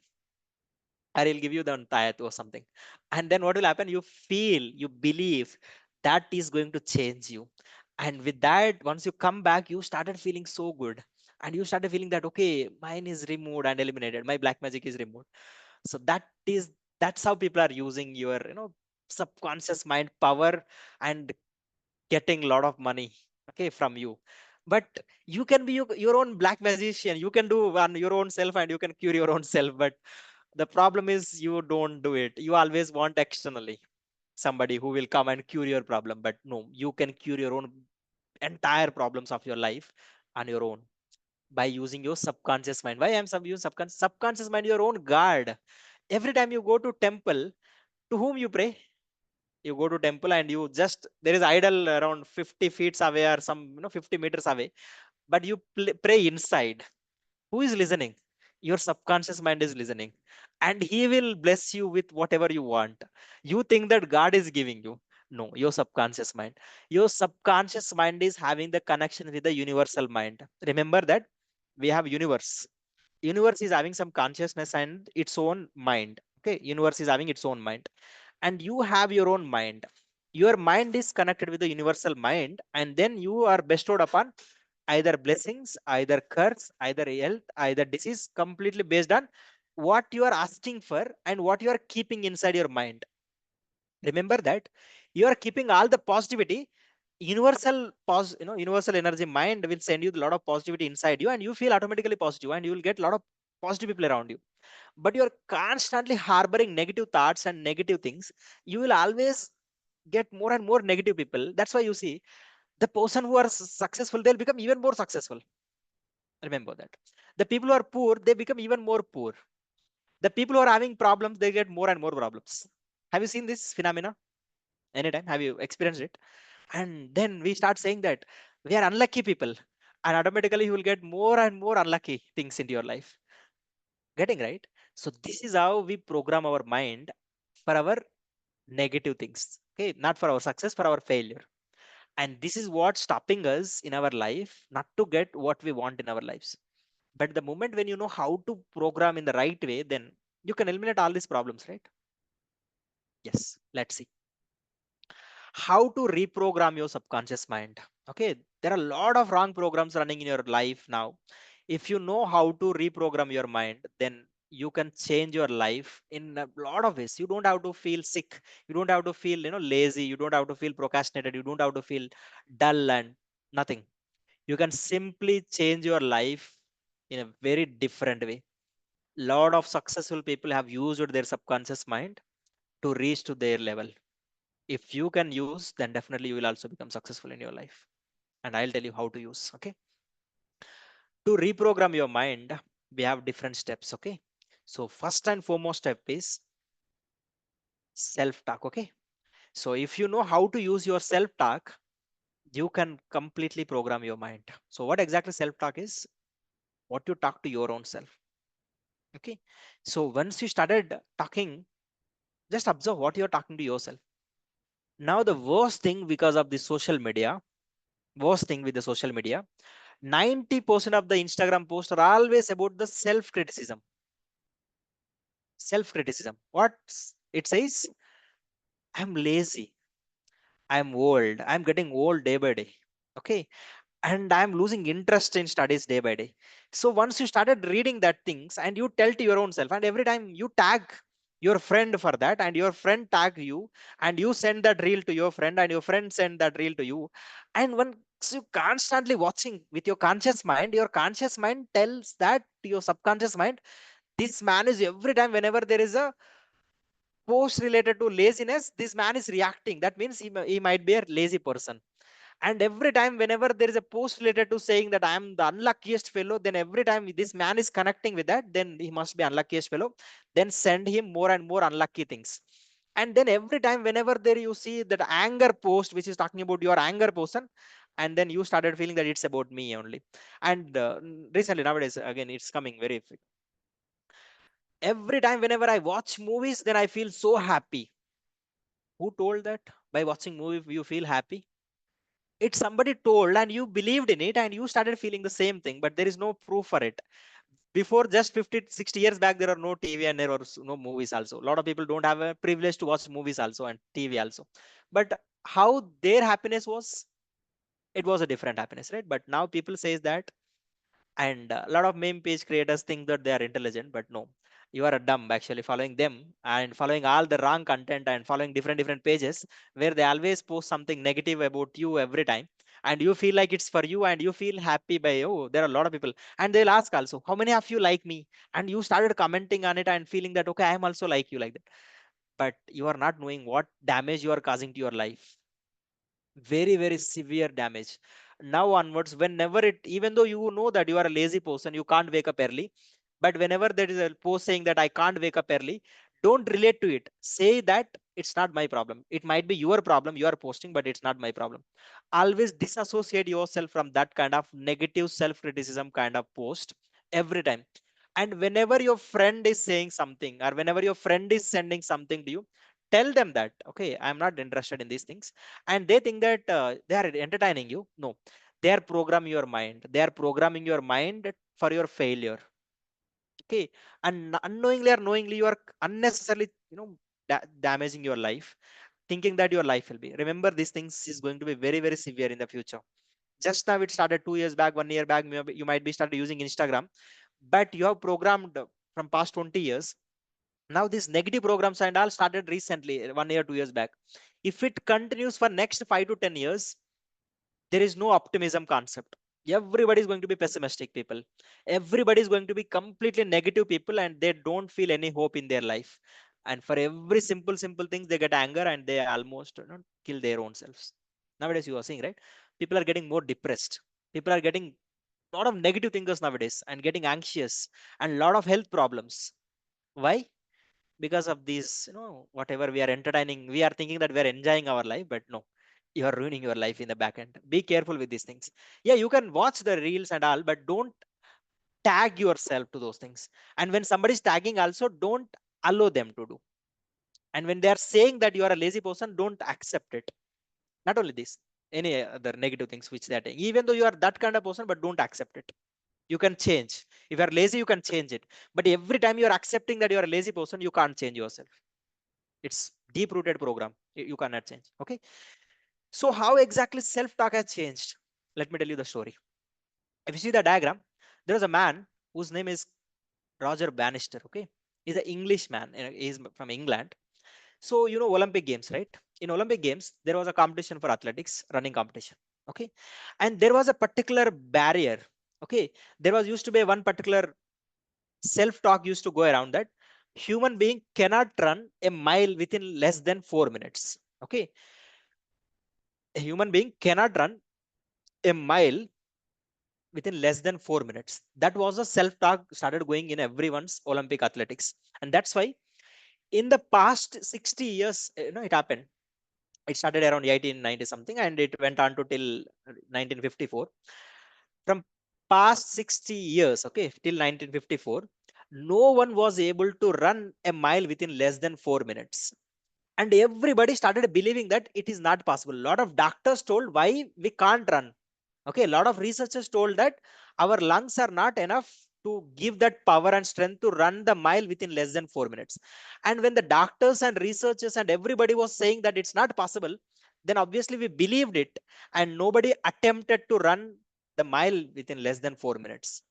or he'll give you the tayat or something. And then what will happen, you feel, you believe that is going to change you. And with that, once you come back, you started feeling so good, and you started feeling that, okay, mine is removed and eliminated, my black magic is removed. So that's how people are using your subconscious mind power, and getting a lot of money, okay, from you. But you can be your own black magician, you can do on your own self, and you can cure your own self. But the problem is you don't do it, you always want externally somebody who will come and cure your problem. But no, you can cure your own entire problems of your life on your own, by using your subconscious mind. Why I'm using subconscious mind, your own guard. Every time you go to temple, to whom you pray? You go to temple and you just, there is idol around 50 feet away, or some 50 meters away, but you pray inside. Who is listening? Your subconscious mind is listening, and he will bless you with whatever you want. You think that God is giving you? No, your subconscious mind. Your subconscious mind is having the connection with the universal mind. Remember that we have universe is having some consciousness and its own mind. Okay, universe is having its own mind, and you have your own mind. Your mind is connected with the universal mind, and then you are bestowed upon either blessings, either curse, either health, either disease, completely based on what you are asking for and what you are keeping inside your mind. Remember that you are keeping all the positivity universal energy mind will send you a lot of positivity inside you, and you feel automatically positive, and you will get a lot of positive people around you. But you're constantly harboring negative thoughts and negative things, you will always get more and more negative people. That's why you see the person who are successful, they'll become even more successful. Remember that. The people who are poor, they become even more poor. The people who are having problems, they get more and more problems. Have you seen this phenomena anytime? Have you experienced it? And then we start saying that we are unlucky people, and automatically you will get more and more unlucky things into your life. Getting right? So this is how we program our mind for our negative things, okay, not for our success, for our failure. And this is what's stopping us in our life not to get what we want in our lives. But the moment when you know how to program in the right way, then you can eliminate all these problems, right? Yes, let's see how to reprogram your subconscious mind. Okay, there are a lot of wrong programs running in your life now. If you know how to reprogram your mind, then you can change your life in a lot of ways. You don't have to feel sick, you don't have to feel lazy, you don't have to feel procrastinated, you don't have to feel dull and nothing. You can simply change your life in a very different way. Lot of successful people have used their subconscious mind to reach to their level. If you can use, then definitely you will also become successful in your life. And I'll tell you how to use. Okay, to reprogram your mind, we have different steps. Okay, so first and foremost step is self talk. Okay, so if you know how to use your self talk, you can completely program your mind. So what exactly self talk is? What you talk to your own self. Okay, so once you started talking, just observe what you're talking to yourself. Now the worst thing, because of the social media, worst thing with the social media, 90% of the Instagram posts are always about the self criticism. Self criticism. What it says? I'm lazy. I'm old. I'm getting old day by day. Okay. And I'm losing interest in studies day by day. So once you started reading that things and you tell to your own self, and every time you tag your friend for that, and your friend tag you, and you send that reel to your friend, and your friend send that reel to you, and once you constantly watching with your conscious mind tells that to your subconscious mind, this man is every time whenever there is a post related to laziness, this man is reacting. That means he might be a lazy person. And every time whenever there is a post related to saying that I am the unluckiest fellow, then every time this man is connecting with that, then he must be unluckiest fellow. Then send him more and more unlucky things. And then every time whenever there you see that anger post which is talking about your anger person, and then you started feeling that it's about me only. And recently nowadays again it's coming very every time whenever I watch movies, then I feel so happy. Who told that by watching movie you feel happy? It's somebody told and you believed in it and you started feeling the same thing, but there is no proof for it. Before just 50 60 years back, there are no TV and there were no movies also. A lot of people don't have a privilege to watch movies also and TV also. But how their happiness was, it was a different happiness, right? But now people says that, and a lot of meme page creators think that they are intelligent, but no, you are a dumb actually following them and following all the wrong content and following different pages where they always post something negative about you every time, and you feel like it's for you and you feel happy by, oh, there are a lot of people, and they'll ask also how many of you like me, and you started commenting on it and feeling that okay, I am also like you, like that. But you are not knowing what damage you are causing to your life. Very severe damage. Now onwards, whenever it, even though you know that you are a lazy person, you can't wake up early, but whenever there is a post saying that I can't wake up early, don't relate to it. Say that it's not my problem. It might be your problem, you are posting, but it's not my problem. Always disassociate yourself from that kind of negative self criticism kind of post every time. And whenever your friend is saying something, or whenever your friend is sending something to you, tell them that okay, I'm not interested in these things. And they think that they are entertaining you. No, they are programming your mind, they are programming your mind for your failure. Okay, and unknowingly or knowingly you are unnecessarily damaging your life, thinking that your life will be, remember these things is going to be very severe in the future. Just now it started 2 years back, 1 year back, you might be started using Instagram, but you have programmed from past 20 years. Now these negative programs and all started recently, 1 year 2 years back. If it continues for next 5 to 10 years, There is no optimism concept. Everybody is going to be pessimistic people. Everybody is going to be completely negative people, and they don't feel any hope in their life. And for every simple things, they get anger and they almost kill their own selves. Nowadays, you are seeing, right? People are getting more depressed. People are getting a lot of negative thinkers nowadays and getting anxious and lot of health problems. Why? Because of these, whatever we are entertaining, we are thinking that we are enjoying our life, but no, you are ruining your life in the back end. Be careful with these things. Yeah, you can watch the reels and all, but don't tag yourself to those things. And when somebody is tagging also, don't allow them to do. And when they are saying that you are a lazy person, don't accept it. Not only this, any other negative things which they are doing, even though you are that kind of person, but don't accept it. You can change. If you are lazy, you can change it. But every time you are accepting that you are a lazy person, you can't change yourself. It's deep rooted program. You cannot change. Okay. So how exactly self talk has changed? Let me tell you the story. If you see the diagram, there was a man whose name is Roger Bannister. Okay. He's an English man. He's from England. So Olympic games, right? In Olympic games there was a competition for athletics, running competition. Okay. And there was a particular barrier. Okay. There was used to be one particular self talk used to go around that human being cannot run a mile within less than 4 minutes. Okay. A human being cannot run a mile within less than 4 minutes. That was a self talk started going in everyone's Olympic athletics. And that's why in the past 60 years, it happened. It started around 1890 something and it went on to till 1954. From past 60 years, okay, till 1954, no one was able to run a mile within less than 4 minutes. And everybody started believing that it is not possible. A lot of doctors told why we can't run. Okay, a lot of researchers told that our lungs are not enough to give that power and strength to run the mile within less than 4 minutes. And when the doctors and researchers and everybody was saying that it's not possible, then obviously we believed it, and nobody attempted to run the mile within less than 4 minutes.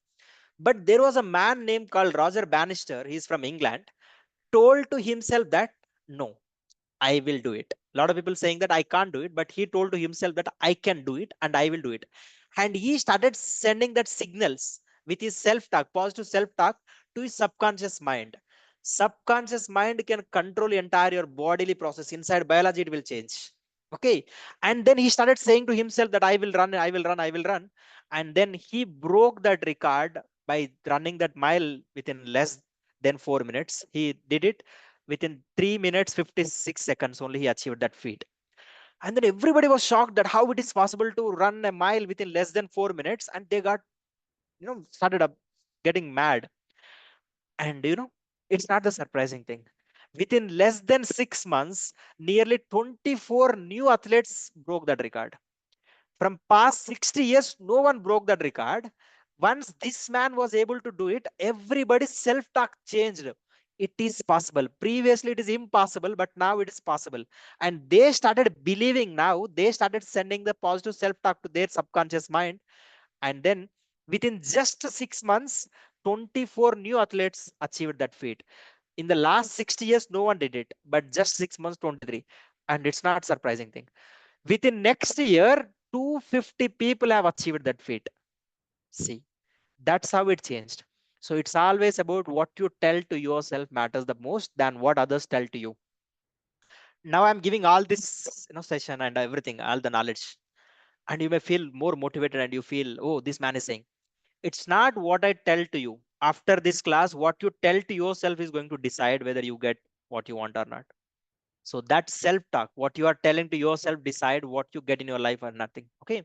But there was a man named called Roger Bannister. He's from England. Told to himself that no, I will do it. A lot of people saying that I can't do it, but he told to himself that I can do it and I will do it. And he started sending that signals with his self-talk, positive self-talk, to his subconscious mind. Subconscious mind can control entire your bodily process. Inside biology, it will change. Okay. And then he started saying to himself that I will run, I will run, I will run. And then he broke that record by running that mile within less than 4 minutes. He did it within 3 minutes 56 seconds only. He achieved that feat. And then everybody was shocked that how it is possible to run a mile within less than 4 minutes. And they got started up getting mad. And it's not the surprising thing. Within less than 6 months, nearly 24 new athletes broke that record. From past 60 years, no one broke that record. Once this man was able to do it, everybody's self-talk changed. It is possible. Previously, it is impossible, but now it is possible. And they started believing now, they started sending the positive self-talk to their subconscious mind. And then within just 6 months, 24 new athletes achieved that feat. In the last 60 years, no one did it, but just 6 months, 23. And it's not surprising thing. Within next year, 250 people have achieved that feat. See, that's how it changed. So it's always about what you tell to yourself matters the most than what others tell to you. Now I'm giving all this session and everything, all the knowledge, and you may feel more motivated and you feel, oh, this man is saying. It's not what I tell to you. After this class, what you tell to yourself is going to decide whether you get what you want or not. So that self-talk, what you are telling to yourself, decide what you get in your life or nothing. Okay.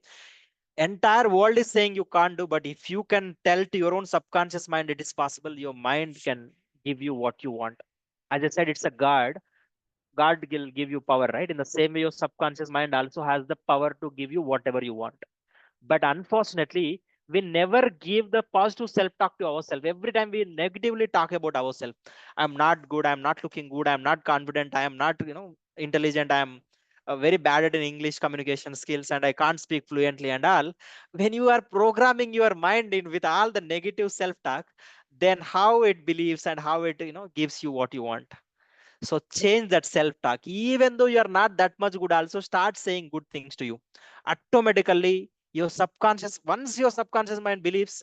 Entire world is saying you can't do, but if you can tell to your own subconscious mind it is possible, your mind can give you what you want. As I said, it's a guard. God will give you power, right? In the same way, your subconscious mind also has the power to give you whatever you want. But unfortunately, we never give the positive self-talk to ourselves. Every time we negatively talk about ourselves, I'm not good, I'm not looking good, I'm not confident, I am not, intelligent, I'm very bad at English communication skills, and I can't speak fluently and all. When you are programming your mind in with all the negative self-talk, then how it believes and how it gives you what you want. So change that self-talk. Even though you are not that much good, also start saying good things to you. automatically your subconscious, once your subconscious mind believes,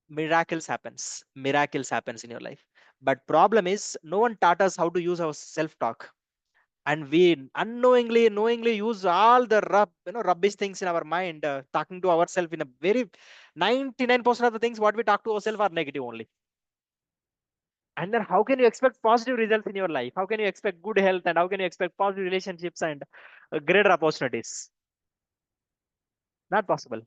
miracles happens in your life. But problem is no one taught us how to use our self talk, and we unknowingly knowingly use all the rubbish things in our mind, talking to ourselves in a very 99% of the things what we talk to ourselves are negative only. And then how can you expect positive results in your life? How can you expect good health, and how can you expect positive relationships and greater opportunities? Not possible.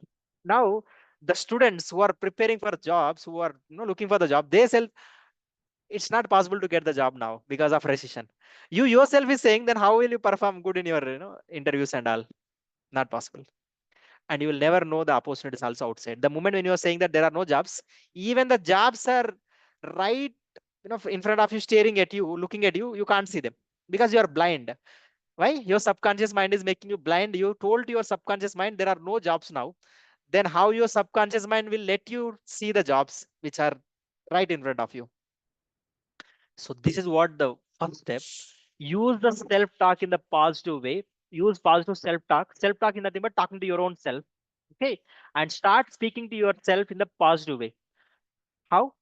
Now the students who are preparing for jobs, who are looking for the job, they self, it's not possible to get the job now because of recession. You yourself is saying, then how will you perform good in your interviews and all? Not possible. And you will never know the opportunities also outside. The moment when you are saying that there are no jobs, even the jobs are right in front of you, staring at you, looking at you, you can't see them because you are blind. Why? Your subconscious mind is making you blind. You told your subconscious mind there are no jobs now. Then how your subconscious mind will let you see the jobs which are right in front of you? So this is what the first step. Use the self-talk in the positive way. Use positive self-talk. Self-talk is nothing but talking to your own self. Okay. And start speaking to yourself in the positive way. How?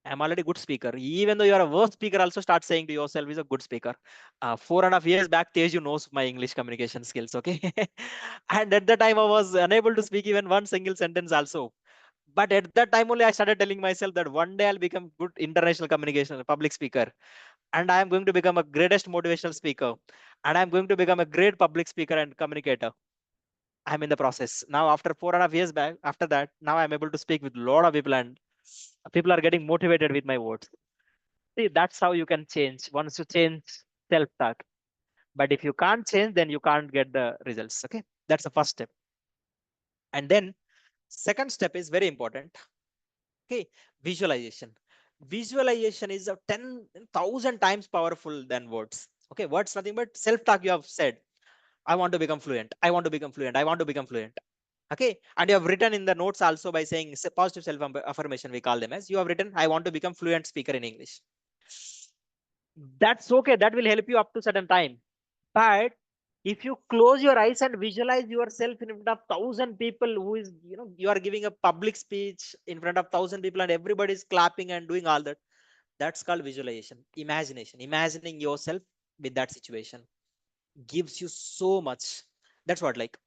I'm already a good speaker. Even though you're a worst speaker, also start saying to yourself is a good speaker. 4.5 years back, Teju knows my English communication skills. Okay. And at the time I was unable to speak even one single sentence also. But at that time only I started telling myself that one day I'll become good international communication public speaker, and I am going to become a greatest motivational speaker, and I'm going to become a great public speaker and communicator. I'm in the process now. After 4.5 years back, after that, now I'm able to speak with a lot of people, and people are getting motivated with my words. See, that's how you can change once you change self-talk. But if you can't change, then you can't get the results. Okay, that's the first step. And then second step is very important. Okay, visualization. Visualization is a 10,000 times powerful than words. Okay, words nothing but self-talk. You have said, I want to become fluent. I want to become fluent. I want to become fluent. Okay, and you have written in the notes also by saying positive self-affirmation. We call them as, you have written, I want to become fluent speaker in English. That's okay. That will help you up to certain time. But if you close your eyes and visualize yourself in front of 1,000 people, who is, you are giving a public speech in front of 1,000 people and everybody is clapping and doing all that, that's called visualization. Imagination. Imagining yourself with that situation gives you so much. That's what, like,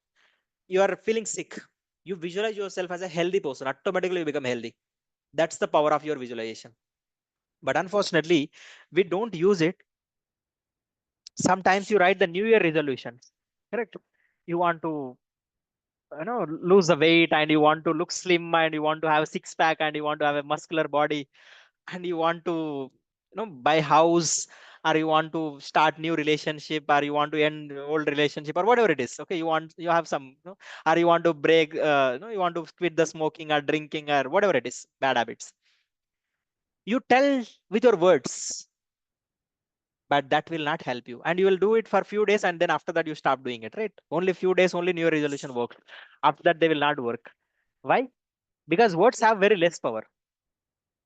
you are feeling sick. You visualize yourself as a healthy person, automatically you become healthy. That's the power of your visualization. But unfortunately, we don't use it. Sometimes you write the new year resolutions, correct? You want to lose the weight, and you want to look slim, and you want to have a six pack, and you want to have a muscular body, and you want to buy house, or you want to start new relationship, or you want to end old relationship, or whatever it is. Okay, you have some, or you want to break, you want to quit the smoking or drinking or whatever it is, bad habits. You tell with your words, but that will not help you, and you will do it for few days, and then after that you stop doing it, right? Only few days, only new resolution works. After that they will not work. Why? Because words have very less power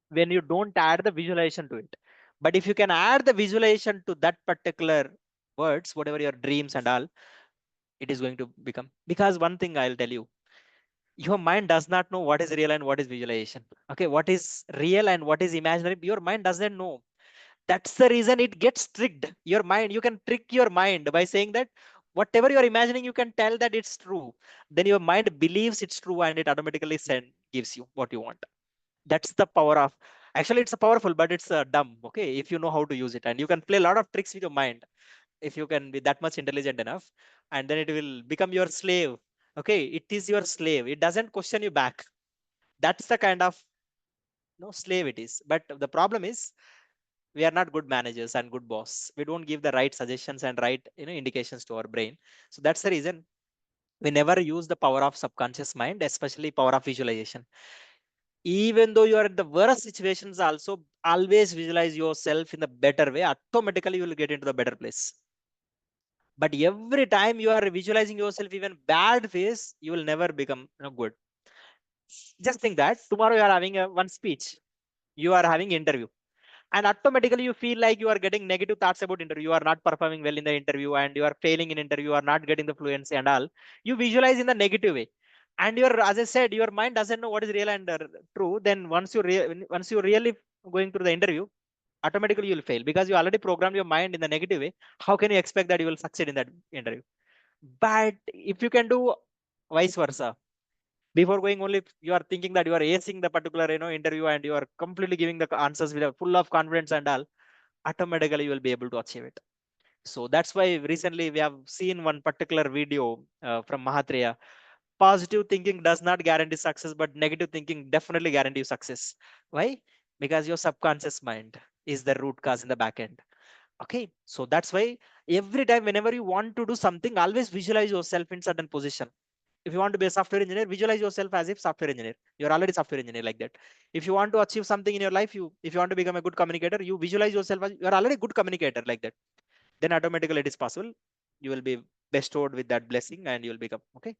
when you don't add the visualization to it. But if you can add the visualization to that particular words, whatever your dreams and all, it is going to become. Because one thing I'll tell you, your mind does not know what is real and what is visualization. Okay, what is real and what is imaginary, your mind doesn't know. That's the reason it gets tricked. Your mind, you can trick your mind by saying that whatever you're imagining, you can tell that it's true. Then your mind believes it's true, and it automatically gives you what you want. That's the power of, actually it's a powerful, but it's dumb. Okay, if you know how to use it, and you can play a lot of tricks with your mind, if you can be that much intelligent enough, and then it will become your slave. Okay, it is your slave, it doesn't question you back. That's the kind of slave it is. But the problem is, we are not good managers and good boss. We don't give the right suggestions and right indications to our brain. So that's the reason we never use the power of subconscious mind, especially power of visualization. Even though you are in the worst situations also, always visualize yourself in the better way, automatically you will get into the better place. But every time you are visualizing yourself even bad phase, you will never become good. Just think that tomorrow you are having one speech, you are having interview, and automatically you feel like you are getting negative thoughts about interview, you are not performing well in the interview, and you are failing in interview, you are not getting the fluency and all. You visualize in the negative way, and your, as I said, your mind doesn't know what is real and true. Then once you really going through the interview, automatically you will fail because you already programmed your mind in the negative way. How can you expect that you will succeed in that interview? But if you can do vice versa, before going only you are thinking that you are acing the particular interview, and you are completely giving the answers with a full of confidence and all, automatically you will be able to achieve it. So that's why recently we have seen one particular video from Mahatria. Positive thinking does not guarantee success, but negative thinking definitely guarantees success. Why? Because your subconscious mind is the root cause in the back end. Okay, so that's why every time whenever you want to do something, always visualize yourself in certain position. If you want to be a software engineer, visualize yourself as if software engineer, you're already software engineer like that. If you want to achieve something in your life, you if you want to become a good communicator, you visualize yourself as you're already a good communicator like that. Then automatically it is possible, you will be bestowed with that blessing and you will become okay.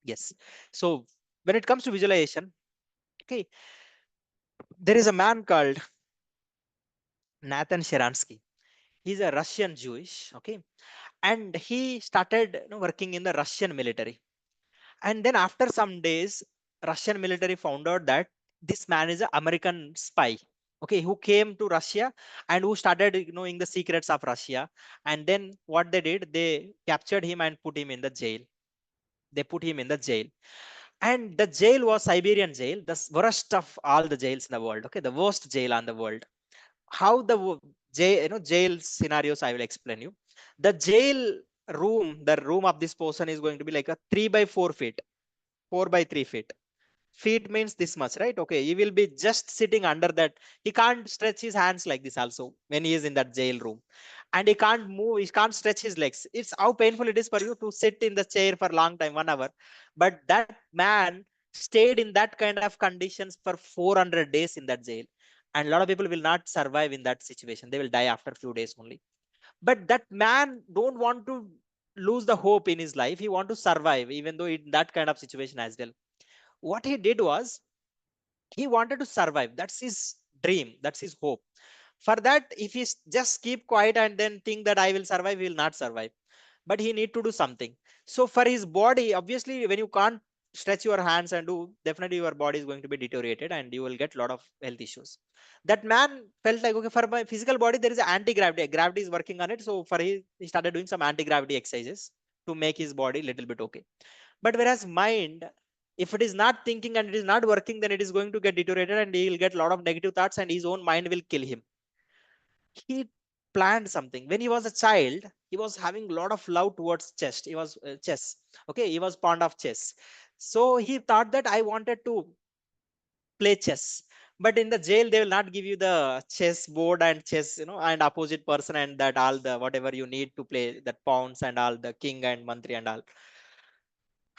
Yes. So when it comes to visualization, okay, there is a man called Nathan Sharansky. He's a Russian Jewish, okay, and he started working in the Russian military. And then after some days, Russian military found out that this man is an American spy, okay, who came to Russia and who started knowing the secrets of Russia. And then what they did, they captured him and put him in the jail. They put him in the jail, and the jail was Siberian jail, the worst of all the jails in the world. Okay, the worst jail on the world. How the jail, jail scenarios I will explain you. The jail room, the room of this person is going to be like a 3 by 4 feet, 4 by 3 feet. Feet means this much, right? Okay, he will be just sitting under that. He can't stretch his hands like this also when he is in that jail room, and he can't move, he can't stretch his legs. It's how painful it is for you to sit in the chair for a long time, 1 hour. But that man stayed in that kind of conditions for 400 days in that jail, and a lot of people will not survive in that situation, they will die after few days only. But that man don't want to lose the hope in his life, he want to survive even though in that kind of situation as well. What he did was, he wanted to survive, that's his dream, that's his hope. For that, if he just keep quiet and then think that I will survive, he will not survive. But he need to do something. So for his body, obviously when you can't stretch your hands and do, definitely your body is going to be deteriorated and you will get a lot of health issues. That man felt like, okay, for my physical body there is anti-gravity, gravity is working on it. So for he started doing some anti-gravity exercises to make his body little bit okay. But whereas mind, if it is not thinking and it is not working, then it is going to get deteriorated and he will get a lot of negative thoughts and his own mind will kill him. He planned something. When he was a child, he was having a lot of love towards chess. Okay, he was fond of chess. So he thought that I wanted to play chess. But in the jail, they will not give you the chess board and chess, and opposite person and that all the whatever you need to play that pawns and all the king and mantri and all.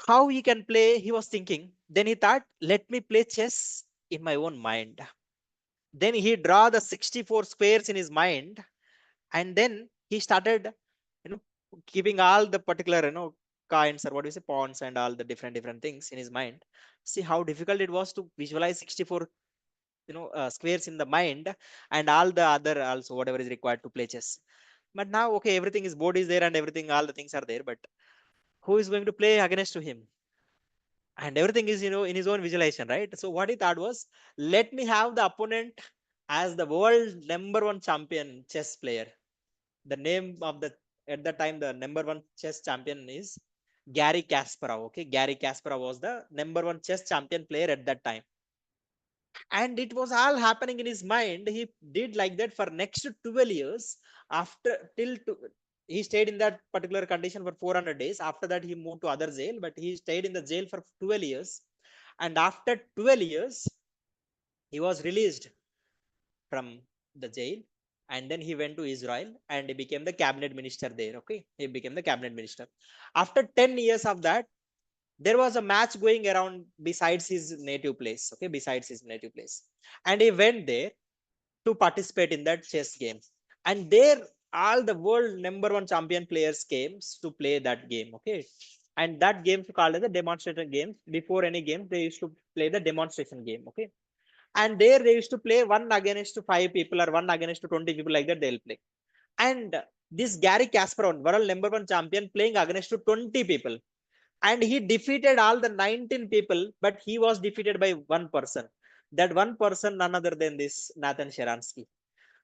How he can play, he was thinking. Then he thought, let me play chess in my own mind. Then he draw the 64 squares in his mind, and then he started, you know, keeping all the particular, coins or what do you say, pawns and all the different things in his mind. See how difficult it was to visualize 64, squares in the mind, and all the other also whatever is required to play chess. But now, okay, everything is board is there and everything, all the things are there, but who is going to play against to him? And everything is in his own visualization, right? So what he thought was, let me have the opponent as the world number one champion chess player. The name of the, at the time, the number one chess champion is Gary Kasparov. Okay, Gary Kasparov was the number one chess champion player at that time, and it was all happening in his mind. He did like that for next 12 years. After he stayed in that particular condition for 400 days. After that he moved to other jail, but he stayed in the jail for 12 years. And after 12 years he was released from the jail, and then he went to Israel and he became the cabinet minister there. Okay, he became the cabinet minister. After 10 years of that, there was a match going around besides his native place. Okay, besides his native place, and he went there to participate in that chess game. And there all the world number one champion players came to play that game. Okay, and that game is called as the demonstration game. Before any game they used to play the demonstration game. Okay, And there they used to play 1 against 5 people or 1 against 20 people, like that they'll play. And this Gary Kasparov, world #1 champion, playing against to 20 people, and he defeated all the 19 people, but he was defeated by one person. That one person, none other than this Nathan Sharansky.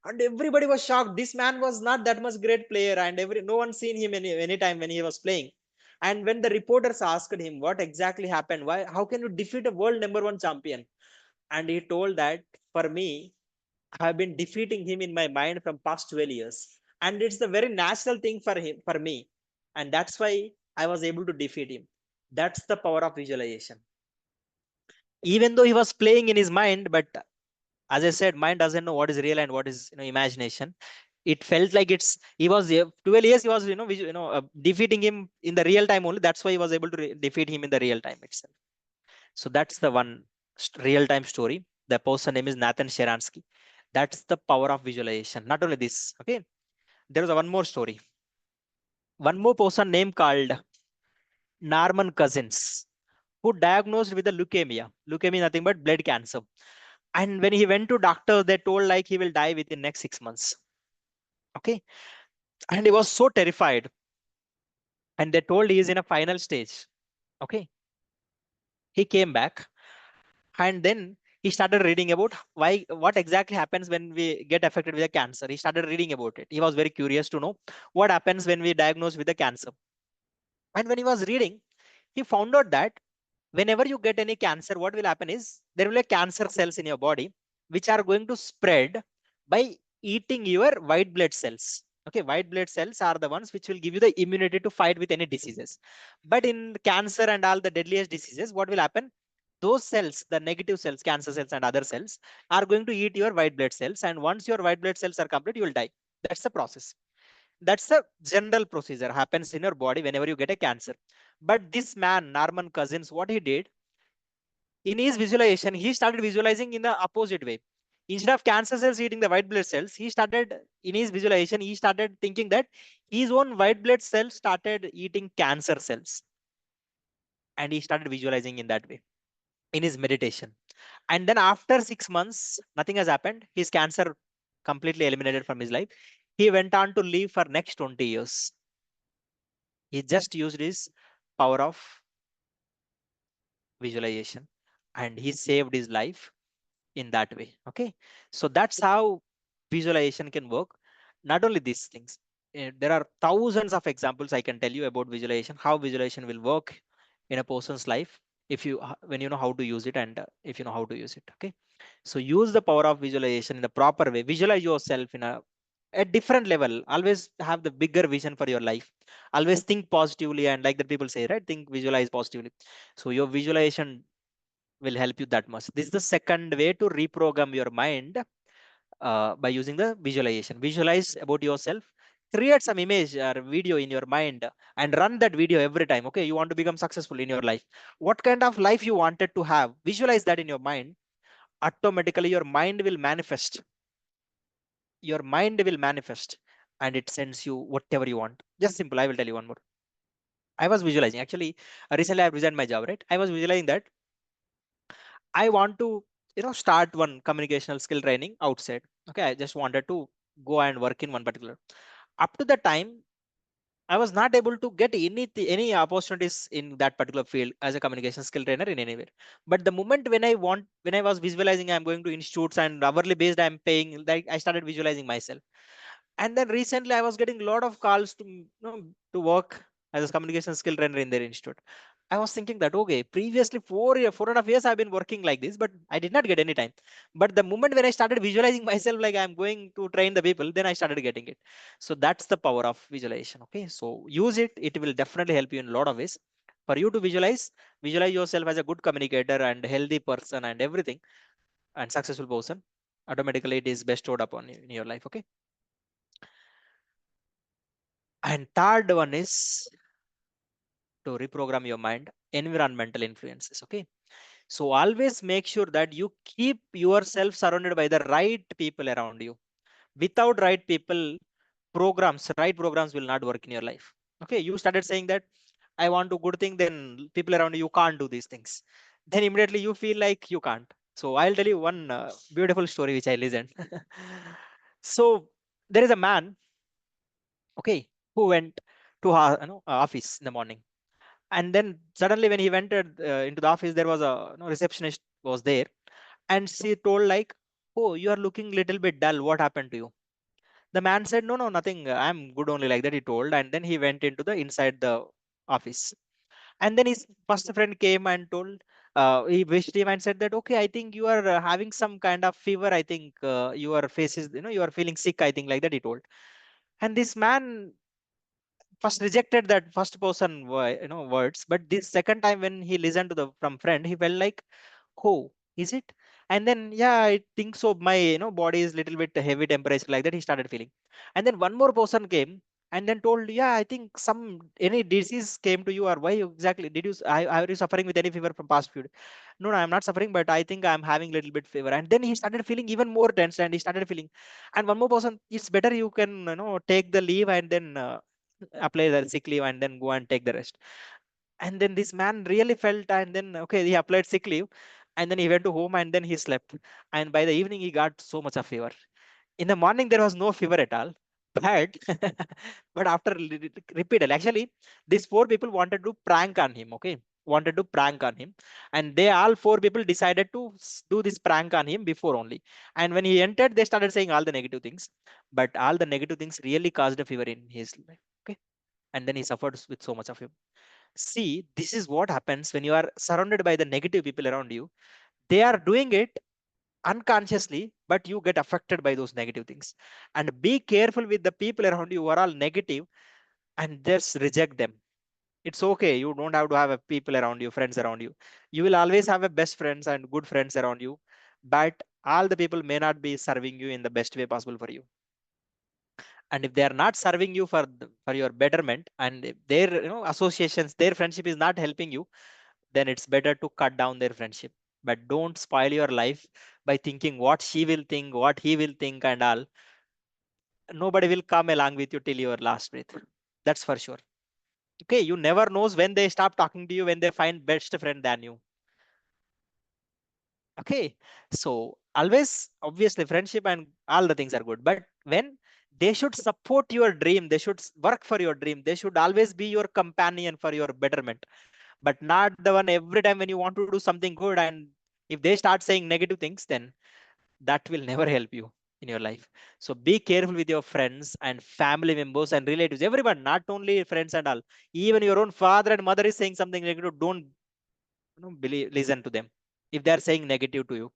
And everybody was shocked. This man was not that much great player, and no one seen him any time when he was playing. And when the reporters asked him what exactly happened, why, how can you defeat a world #1 champion? And he told that, for me, I have been defeating him in my mind from past 12 years, and it's the very natural thing for him, for me, and that's why I was able to defeat him. That's the power of visualization. Even though he was playing in his mind, but as I said, mind doesn't know what is real and what is, imagination. It felt like he was 12 years, he was, defeating him in the real time only. That's why he was able to defeat him in the real time itself. So that's the one real time story. The person name is Nathan Sharansky. That's the power of visualization. Not only this, okay, there was one more story. One more person named called Norman Cousins, who diagnosed with a leukemia. Leukemia is nothing but blood cancer. And when he went to doctor, they told like he will die within next 6 months. Okay. And he was so terrified. And they told he is in a final stage. Okay. He came back, and then he started reading about what exactly happens when we get affected with a cancer. He started reading about it. He was very curious to know what happens when we diagnose with a cancer. And when he was reading, he found out that whenever you get any cancer, what will happen is there will be cancer cells in your body which are going to spread by eating your white blood cells. Okay, white blood cells are the ones which will give you the immunity to fight with any diseases. But in cancer and all the deadliest diseases, what will happen? Those cells, the negative cells, cancer cells and other cells, are going to eat your white blood cells. And once your white blood cells are complete, you will die. That's the process. That's a general procedure happens in your body whenever you get a cancer. But this man, Norman Cousins, what he did in his visualization, he started visualizing in the opposite way. Instead of cancer cells eating the white blood cells, he started in his visualization, he started thinking that his own white blood cells started eating cancer cells. And he started visualizing in that way in his meditation. And then after 6 months, nothing has happened. His cancer completely eliminated from his life. He went on to live for next 20 years. He just used his power of visualization, and he saved his life in that way. Okay, so that's how visualization can work. Not only these things, there are thousands of examples I can tell you about visualization, how visualization will work in a person's life if you when you know how to use it, and if you know how to use it. Okay, so use the power of visualization in the proper way. Visualize yourself in a different level. Always have the bigger vision for your life. Always think positively, and like the people say, right, think, visualize positively. So your visualization will help you that much. This is the second way to reprogram your mind, by using the visualization. Visualize about yourself, create some image or video in your mind, and run that video every time. Okay, you want to become successful in your life. What kind of life you wanted to have, visualize that in your mind. Automatically your mind will manifest. Your mind will manifest, and it sends you whatever you want. Just simple. I will tell you one more. I was visualizing, actually, recently I resigned my job, right? I was visualizing that I want to, start one communicational skill training outside. Okay, I just wanted to go and work in one particular. Up to the time, I was not able to get any opportunities in that particular field as a communication skill trainer in anywhere. But the moment when I was visualizing, I'm going to institutes and hourly based, I'm paying, like I started visualizing myself. And then recently I was getting a lot of calls to, to work as a communication skill trainer in their institute. I was thinking that, okay, previously 4.5 years I've been working like this, but I did not get any time. But the moment when I started visualizing myself like I'm going to train the people, then I started getting it. So that's the power of visualization. Okay, so use it. It will definitely help you in a lot of ways. For you to visualize yourself as a good communicator and healthy person and everything, and successful person. Automatically it is best showed up on in your life. Okay, and third one is to reprogram your mind, environmental influences. Okay, so always make sure that you keep yourself surrounded by the right people around you. Without right people, right programs will not work in your life. Okay, you started saying that I want to good thing, then people around you can't do these things, then immediately you feel like you can't. So I'll tell you one beautiful story which I listened. So there is a man, okay, who went to office in the morning, and then suddenly when he went into the office, there was a receptionist was there, and she told like, "Oh, you are looking little bit dull. What happened to you?" The man said, "No, no, nothing. I'm good only," like that he told, and then he went into the inside the office. And then his first friend came and told, he wished him and said that, "Okay, I think you are having some kind of fever. I think your face is, you are feeling sick. I think," like that he told. And this man first rejected that first person words, but this second time when he listened to the from friend, he felt like, "Oh, is it?" And then, "Yeah, I think so, my body is little bit heavy temperature," like that he started feeling. And then one more person came and then told, "Yeah, I think some any disease came to you, or why exactly did you are you suffering with any fever from past few days?" "No, no, I'm not suffering, but I think I'm having little bit fever." And then he started feeling even more tense, and he started feeling. And one more person, "It's better you can take the leave and then apply the sick leave and then go and take the rest." And then this man really felt, and then okay, he applied sick leave, and then he went to home and then he slept. And by the evening he got so much of fever. In the morning there was no fever at all, but but after repeated, actually these four people wanted to prank on him, okay, wanted to prank on him. And they all four people decided to do this prank on him before only. And when he entered, they started saying all the negative things, but all the negative things really caused a fever in his life, okay. And then he suffered with so much of him. See, this is what happens when you are surrounded by the negative people around you. They are doing it unconsciously, but you get affected by those negative things. And be careful with the people around you who are all negative, and just reject them. It's okay, you don't have to have a people around you, friends around you. You will always have a best friends and good friends around you, but all the people may not be serving you in the best way possible for you. And if they are not serving you for for your betterment, and if their associations, their friendship is not helping you, then it's better to cut down their friendship. But don't spoil your life by thinking what she will think, what he will think, and all. Nobody will come along with you till your last breath. That's for sure. Okay, you never knows when they stop talking to you, when they find best friend than you. Okay, so always, obviously, friendship and all the things are good, but when they should support your dream, they should work for your dream, they should always be your companion for your betterment, but not the one every time when you want to do something good. And if they start saying negative things, then that will never help you in your life. So be careful with your friends and family members and relatives, everyone, not only friends and all. Even your own father and mother is saying something negative, don't believe, listen to them if they are saying negative to you.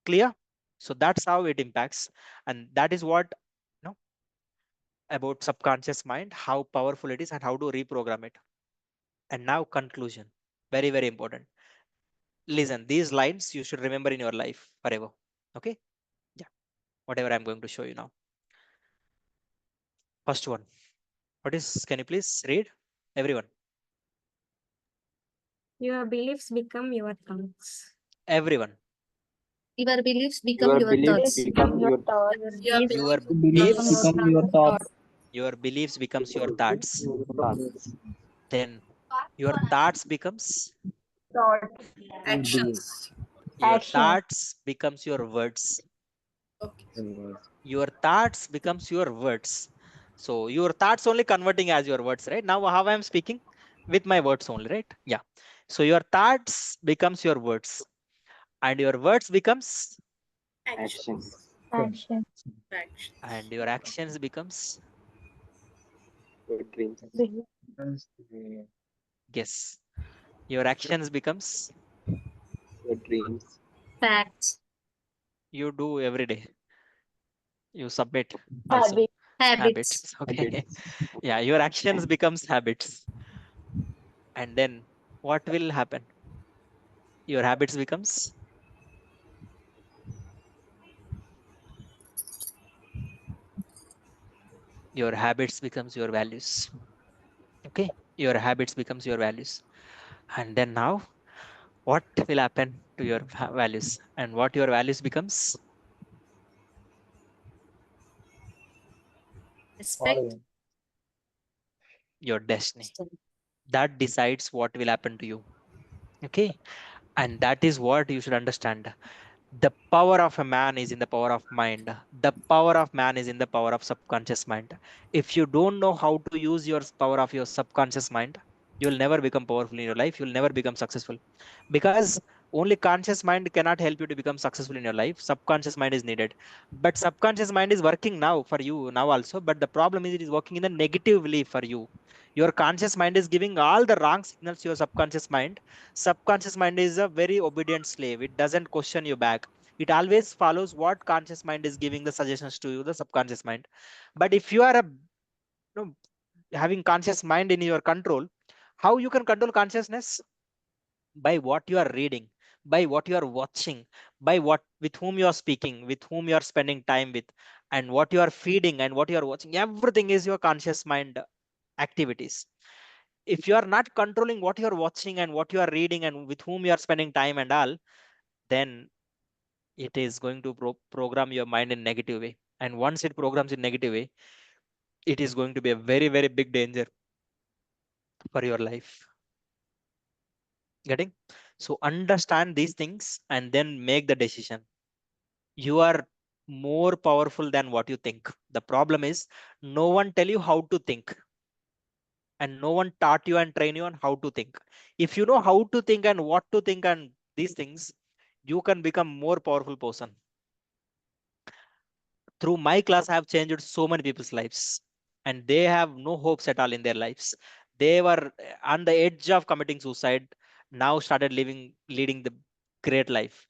Clear? So that's how it impacts. And that is what about subconscious mind, how powerful it is, and how to reprogram it. And now conclusion, very very important. Listen, these lines you should remember in your life forever. Okay, yeah, whatever I'm going to show you now. First one, what is, can you please read, everyone? Your beliefs become your thoughts. Everyone. Your beliefs become Your your beliefs thoughts. become your Your Your belief Become becomes your beliefs, thoughts. your beliefs becomes your thoughts. thoughts. Then your thoughts becomes, actions. your thoughts becomes your words. Okay. Your thoughts becomes your words. So your thoughts only converting as your words, right? Now how I am speaking with my words only, right? Yeah. So your thoughts becomes your words, and your words becomes, Actions. Actions. Action. Actions. and your actions becomes, Your dreams. guess. Your actions becomes, Your dreams. Facts. you do every day, you submit also. Habits. Habits. Okay. Habits. Yeah, your actions becomes habits. And then what will happen? Your habits becomes, your habits becomes your values. Okay, your habits becomes your values. And then now what will happen to your values, and what your values becomes, Respect. your destiny. That decides what will happen to you. Okay, And that is what you should understand. The power of a man is in the power of mind. The power of man is in the power of subconscious mind. If you don't know how to use your power of your subconscious mind, you will never become powerful in your life. You will never become successful, because only conscious mind cannot help you to become successful in your life. Subconscious mind is needed, but subconscious mind is working now for you now also. But the problem is it is working in the negatively for you. Your conscious mind is giving all the wrong signals to your subconscious mind. Subconscious mind is a very obedient slave. It doesn't question you back. It always follows what conscious mind is giving the suggestions to you, the subconscious mind. But if you are know, having conscious mind in your control, how you can control consciousness? By what you are reading, by what you are watching, by what with whom you are speaking, with whom you are spending time with, and what you are feeding and what you are watching. Everything is your conscious mind activities. If you are not controlling what you are watching and what you are reading and with whom you are spending time and all, then it is going to program your mind in negative way. And once it programs in negative way, it is going to be a very very big danger for your life. Getting? So understand these things and then make the decision. You are more powerful than what you think. The problem is no one tell you how to think, and no one taught you and train you on how to think. If you know how to think and what to think and these things, you can become more powerful person. Through my class I have changed so many people's lives, and they have no hopes at all in their lives. They were on the edge of committing suicide, now started living leading the great life.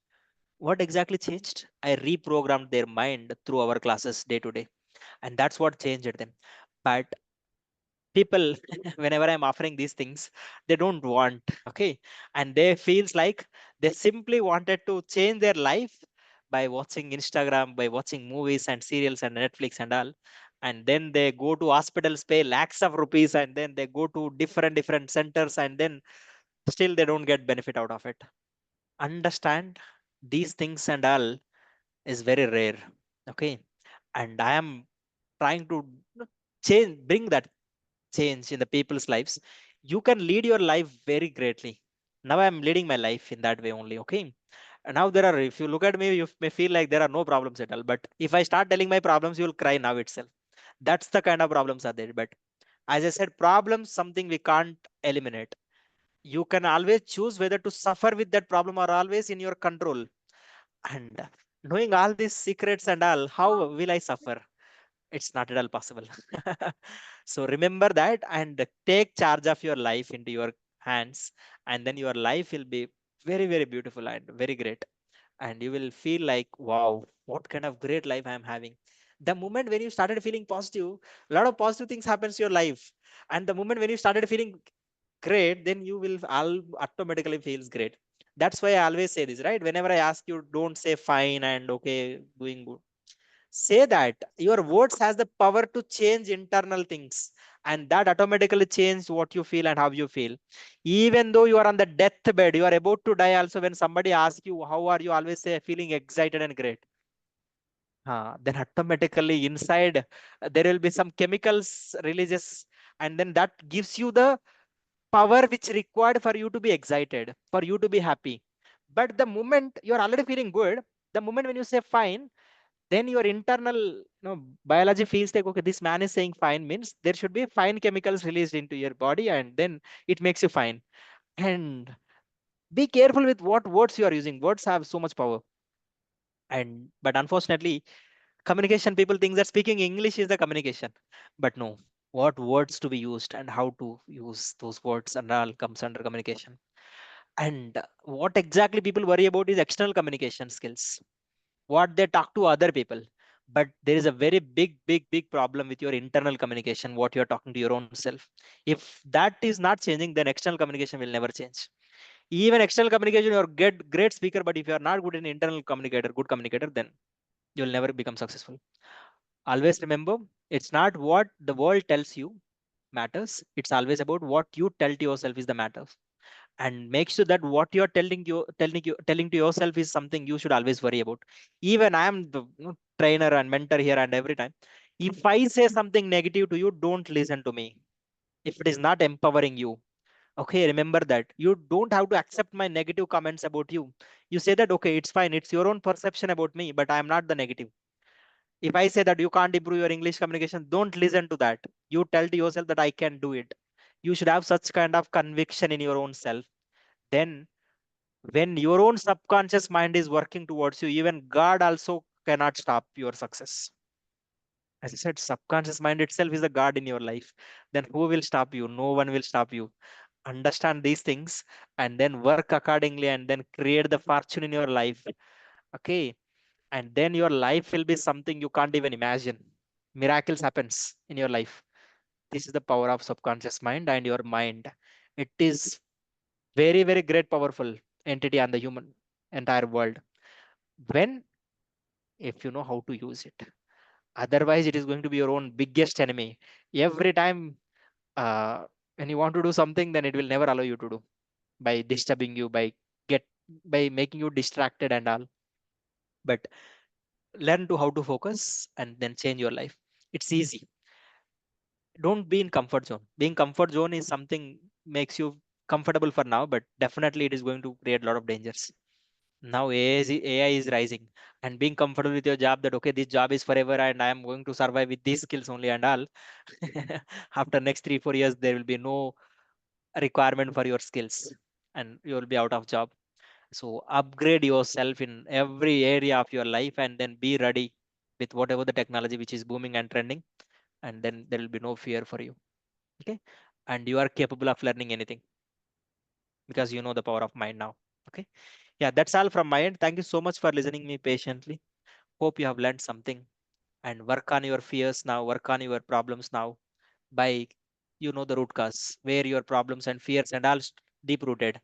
What exactly changed? I reprogrammed their mind through our classes day to day, and that's what changed them. But people, whenever I'm offering these things, they don't want, okay, and they feels like they simply wanted to change their life by watching Instagram, by watching movies and serials and Netflix and all. And then they go to hospitals, pay lakhs of rupees, and then they go to different centers, and then still they don't get benefit out of it. Understand these things and all is very rare, okay. And I am trying to change, bring that change in the people's lives. You can lead your life very greatly. Now I'm leading my life in that way only, okay. And now there are, if you look at me, you may feel like there are no problems at all, but if I start telling my problems, you'll cry now itself. That's the kind of problems are there. But as I said, problems something we can't eliminate. You can always choose whether to suffer with that problem or always in your control. And knowing all these secrets and all, how will I suffer? It's not at all possible. So remember that and take charge of your life into your hands, and then your life will be very very beautiful and very great. And you will feel like, wow, what kind of great life I am having. The moment when you started feeling positive, a lot of positive things happens to your life. And the moment when you started feeling great, then you will all automatically feels great. That's why I always say this, right? Whenever I ask you, don't say fine and okay, doing good. Say that your words has the power to change internal things, and that automatically change what you feel and how you feel. Even though you are on the deathbed, you are about to die also, when somebody asks you how are you, always say feeling excited and great. Then automatically inside there will be some chemicals releases, and then that gives you the power which required for you to be excited, for you to be happy. But the moment you are already feeling good, the moment when you say fine, then your internal biology feels like, okay, this man is saying fine means there should be fine chemicals released into your body, and then it makes you fine. And be careful with what words you are using. Words have so much power. And but unfortunately, communication, people think that speaking English is the communication, but no, what words to be used and how to use those words and all comes under communication. And what exactly people worry about is external communication skills, what they talk to other people. But there is a very big problem with your internal communication, what you're talking to your own self. If that is not changing, then external communication will never change. Even external communication, you're get great speaker, but if you're not good in internal communicator, good communicator, then you'll never become successful. Always remember, it's not what the world tells you matters, it's always about what you tell to yourself is the matter. And make sure that what you're telling to yourself is something you should always worry about. Even I am the trainer and mentor here, and every time if I say something negative to you, don't listen to me. If it is not empowering you, Okay, remember that. You don't have to accept my negative comments about you. You say that, okay, it's fine. It's your own perception about me, but I am not the negative. If I say that you can't improve your English communication, don't listen to that. You tell to yourself that I can do it. You should have such kind of conviction in your own self. Then, when your own subconscious mind is working towards you, even God also cannot stop your success. As I said, subconscious mind itself is the God in your life. Then who will stop you? No one will stop you. Understand these things and then work accordingly and then create the fortune in your life. Okay. And then your life will be something you can't even imagine. Miracles happens in your life. This is the power of subconscious mind and your mind. It is very, very great, powerful entity on the human entire world. When, if you know how to use it. Otherwise, it is going to be your own biggest enemy. Every time when you want to do something, then it will never allow you to do by disturbing you, get by making you distracted and all. But learn to how to focus and then change your life. It's easy. Don't be in comfort zone. Being comfort zone is something makes you comfortable for now, but definitely it is going to create a lot of dangers. Now AI is rising, and being comfortable with your job, that okay, this job is forever and I am going to survive with these skills only and all. After next 3 4 years there will be no requirement for your skills and you will be out of job. So upgrade yourself in every area of your life and then be ready with whatever the technology which is booming and trending, and then there will be no fear for you. Okay. And you are capable of learning anything because you know the power of mind now. Okay. Yeah, that's all from my end. Thank you so much for listening me patiently. Hope you have learned something, and work on your fears now, work on your problems now by the root cause where your problems and fears and all deep rooted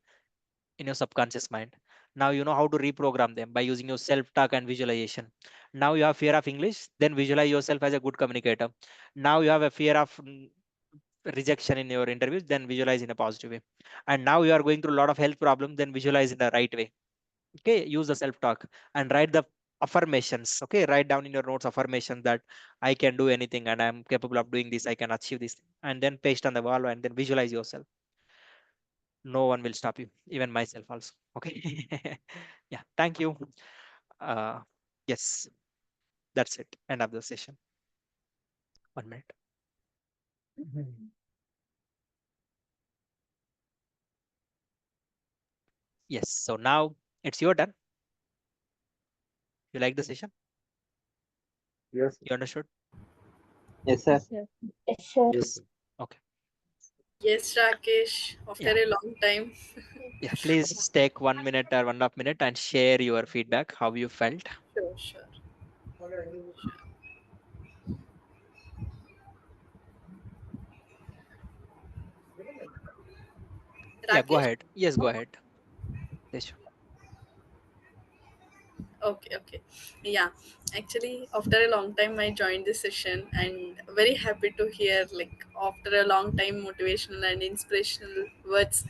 in your subconscious mind. Now you know how to reprogram them by using your self talk and visualization. Now you have fear of English, then visualize yourself as a good communicator. Now you have a fear of rejection in your interviews, then visualize in a positive way. And now you are going through a lot of health problems, then visualize in the right way. Okay, use the self talk and write the affirmations. Okay, write down in your notes affirmations that I can do anything and I'm capable of doing this, I can achieve this, and then paste on the wall and then visualize yourself. No one will stop you, even myself also. Okay. Yeah, thank you. uh yes, that's it, end of the session. 1 minute. Mhm. Yes, so now it's your turn. You like the session? Yes. You understood? Yes, sir. Yes, sure. Yes. Okay. Yes, Rakesh, after Yeah. a long time. Yeah, please take 1 minute or 1.5 minute and share your feedback, how you felt. Sure, sure. Yeah, go Rakesh? ahead. Yes, go ahead. Yes, sure. Okay, okay. Yeah, actually, after a long time, I joined this session and very happy to hear, like, after a long time, motivational and inspirational words.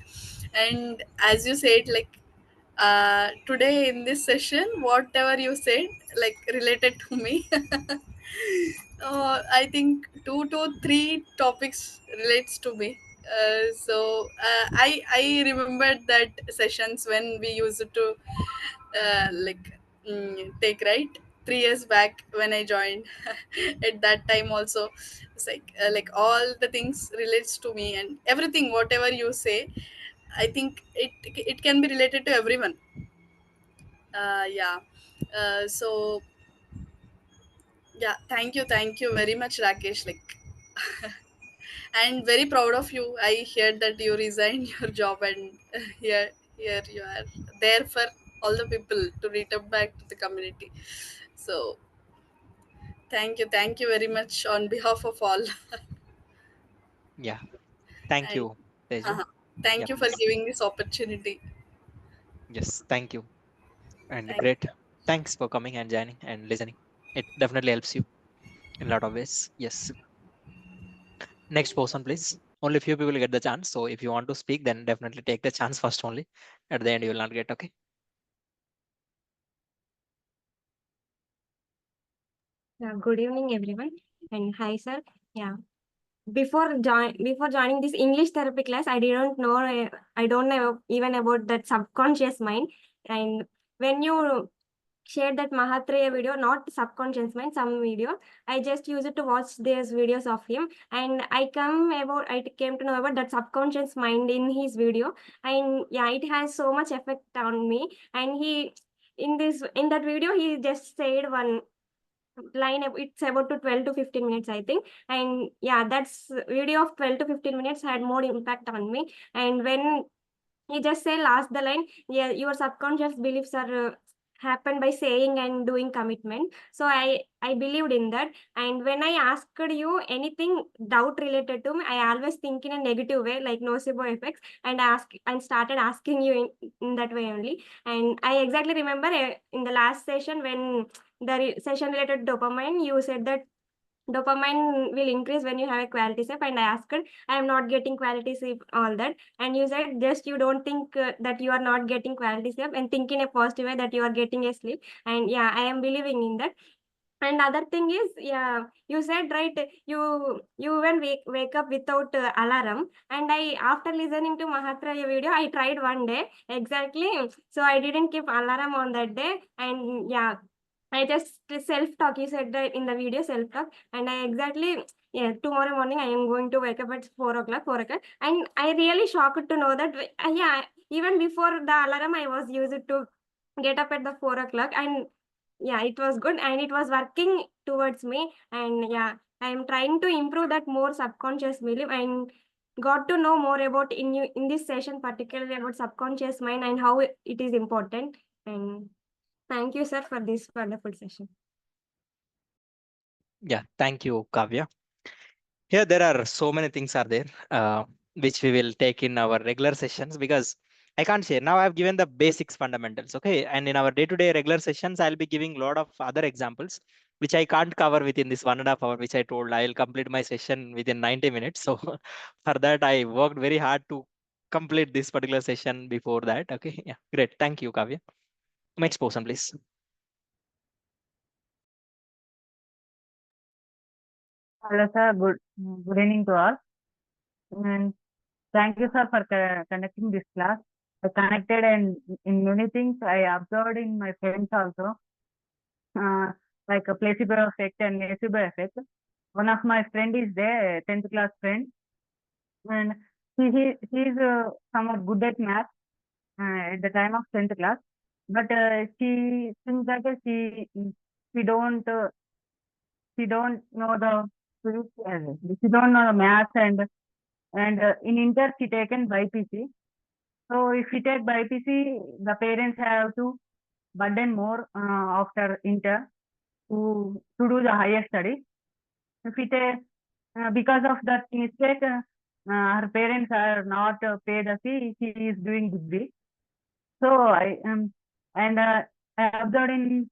And as you said, like, today in this session, whatever you said, like, related to me. I think two to three topics relates to me. I remembered that sessions when we used to take right 3 years back when I joined. At that time also, it's like all the things relates to me and everything whatever you say. I think it can be related to everyone. Yeah. So yeah, thank you very much, Rakesh. Like, and very proud of you. I heard that you resigned your job and here you are there for all the people to return back to the community. So thank you very much on behalf of all. Yeah. Thank And you, Teju. uh, Yeah, thank you for please. giving this opportunity. Yes, thank you. And Thank great. Thanks for coming and joining and listening. It definitely helps you in a lot of ways. Yes. Next person, please. Only few people get the chance. So if you want to speak, then definitely take the chance first only. At the end, you will not get. Okay. Yeah, good evening, everyone. And hi, sir. Yeah. before joining this English therapy class, I didn't know. I don't know even about that subconscious mind. And when you shared that Mahatreya video, not subconscious mind, some video, I just used it to watch these videos of him, and I came to know about that subconscious mind in his video, and yeah, it has so much effect on me. And he in that video he just said one line. It's about to 12 to 15 minutes, I think. And yeah, that's video of 12 to 15 minutes had more impact on me. And when he just say last the line, yeah, your subconscious beliefs are happen by saying and doing commitment. So I believed in that. And when I asked you anything doubt related to me, I always think in a negative way, like nocebo effects, and started asking you in that way only. And I exactly remember in the last session when session related dopamine, you said that dopamine will increase when you have a quality sleep, and I asked, I am not getting quality sleep, all that. And you said just you don't think that you are not getting quality sleep, and think in a positive way that you are getting a sleep. And yeah, I am believing in that. And other thing is, yeah, you said right, you even wake up without alarm. And I, after listening to Mahatraya video, I tried one day exactly. So I didn't keep alarm on that day. And yeah, I just self-talk. You said that in the video, self-talk. And I exactly, yeah, tomorrow morning I am going to wake up at 4 o'clock, 4 o'clock. And I really shocked to know that, yeah, even before the alarm, I was used to get up at the 4 o'clock. And yeah, it was good and it was working towards me. And yeah, I am trying to improve that more subconscious belief, and got to know more about in this session, particularly about subconscious mind and how it is important. And thank you, sir, for this wonderful session. Yeah, thank you, Kavya. Here, there are so many things are there, which we will take in our regular sessions because I can't share. Now I've given the basics fundamentals, okay? And in our day-to-day regular sessions, I'll be giving a lot of other examples, which I can't cover within this 1.5 hour, which I told I'll complete my session within 90 minutes. So for that, I worked very hard to complete this particular session before that. Okay, yeah, great. Thank you, Kavya. Next person, please. Hello, sir. Good evening to all. And thank you, sir, for conducting this class. I connected and in many things I observed in my friends also, uh, like a placebo effect and nocebo effect. One of my friend is there, 10th class friend, and he is somewhat good at math at the time of 10th class, but she thinks that she don't uh, she don't know the she don't know the math and in inter she taken BPC. So if we take BPC, the parents have to burden more after inter to do the higher study. If we take because of that mistake, her parents are not pay the fee. She is doing degree. So I and I observed in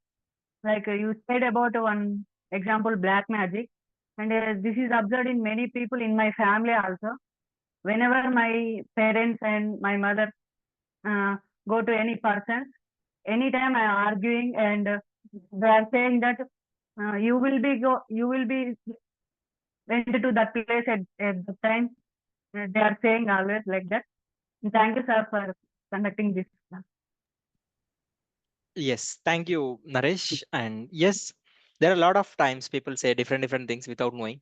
like you said about one example black magic, and this is observed in many people in my family also. Whenever my parents and my mother uh, go to any person, anytime I arguing and they are saying that you will be went to that place at the time. They are saying always like that. Thank you, sir, for conducting this class. Yes, thank you, Naresh. And yes, there are a lot of times people say different things without knowing,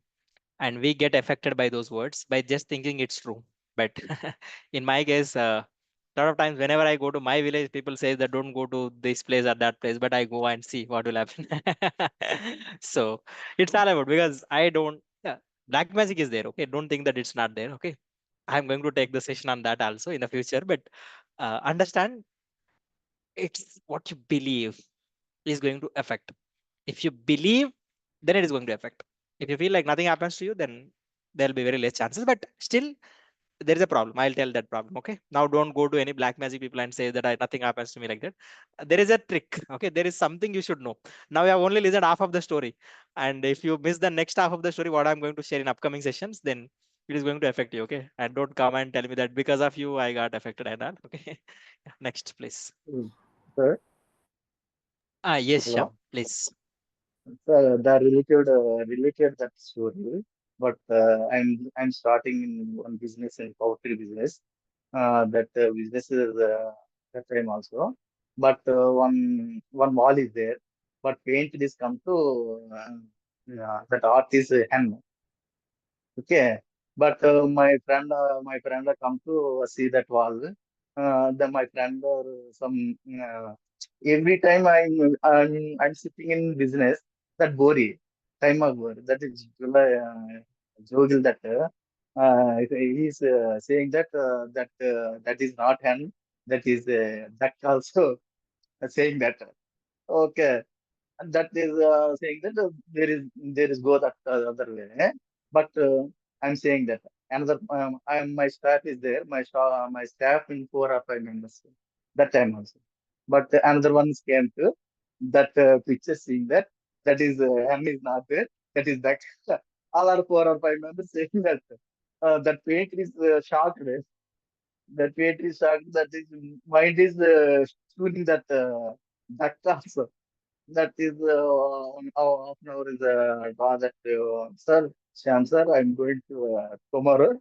and we get affected by those words by just thinking it's true. But in my case, a lot of times whenever I go to my village, people say that don't go to this place or that place, but I go and see what will happen. So it's all about because I don't. Yeah, black magic is there. Okay, don't think that it's not there. Okay, I'm going to take the session on that also in the future, but understand it's what you believe is going to affect. If you believe, then it is going to affect. If you feel like nothing happens to you, then there'll be very less chances. But still, there is a problem. I'll tell that problem. Okay. Now don't go to any black magic people and say that nothing happens to me like that. There is a trick. Okay. There is something you should know. Now you have only listened half of the story. And if you miss the next half of the story, what I'm going to share in upcoming sessions, then it is going to affect you. Okay. And don't come and tell me that because of you, I got affected and all. Okay. Next, please. Sir, Yes, hello. Sham, please. Sir, the related that story. but I'm starting in one business in poultry business. That business is that time also, but one wall is there, but paint is come to yeah, that art is hen. Okay, but my friend come to see that wall. Then my friend or some every time I'm sitting in business that bori time of bori that is Jogil that he's saying that that is not hand, that is that also saying that. Okay, and that is saying that there is go that other way. But I'm saying that another my staff is there. My staff in 4 or 5 members that time also. But another one came to that picture seeing that hand is not there. That is that all are 4 or 5 members saying that that paint is shocked. That paint is shocked. That is mind is shooting that that also. That is half an hour is draw that sir, Shyam sir, I'm going to tomorrow.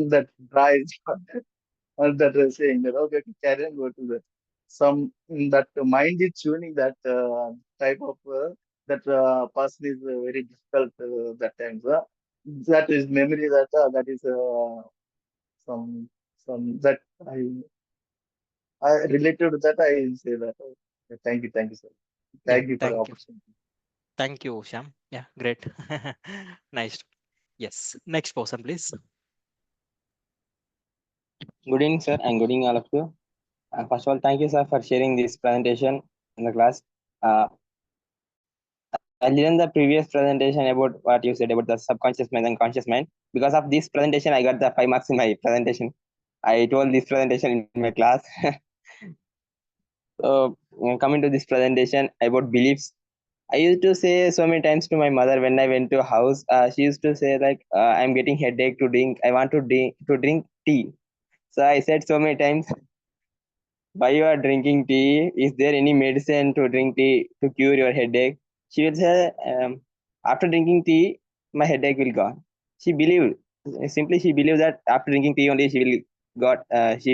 That draw is that saying that okay, carry on, go to the some that mind is tuning that type of that person is very difficult that time. That is memory that is some that I related to that I say that. Thank you, sir. Yeah, Thank you for the thank you. opportunity. Thank you, Sham. Yeah, great. Nice. Yes. Next person, please. Good evening, sir, and good evening, all of you. First of all, thank you, sir, for sharing this presentation in the class. I learned the previous presentation about what you said about the subconscious mind and conscious mind. Because of this presentation, I got the 5 marks in my presentation. I told this presentation in my class. So, coming to this presentation about beliefs, I used to say so many times to my mother when I went to a house. She used to say like, "I'm getting headache to drink. I want to drink tea." So I said so many times, why you are drinking tea? Is there any medicine to drink tea to cure your headache? She will say, after drinking tea, my headache will gone. She believed, simply she believed that after drinking tea only she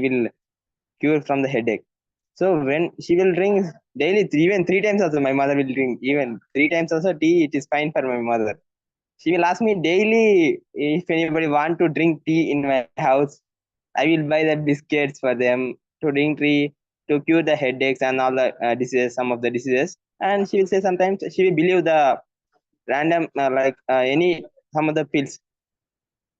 will cure from the headache. So when she will drink daily, even 3 times also, my mother will drink even 3 times also tea. It is fine for my mother. She will ask me daily if anybody want to drink tea in my house. I will buy the biscuits for them to drink tea to cure the headaches and all the diseases, some of the diseases. And she will say sometimes she will believe the random any some of the pills.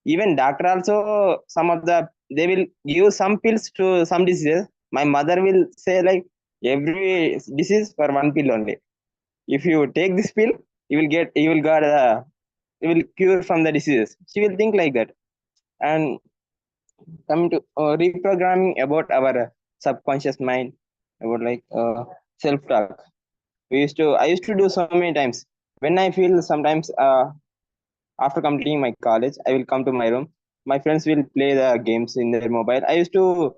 Even doctor also some of the they will give some pills to some diseases. My mother will say like every disease for one pill only. If you take this pill, you will got you will cure from the diseases. She will think like that. And coming to reprogramming about our subconscious mind, about like self talk. I used to do so many times when I feel sometimes after completing my college, I will come to my room. My friends will play the games in their mobile. I used to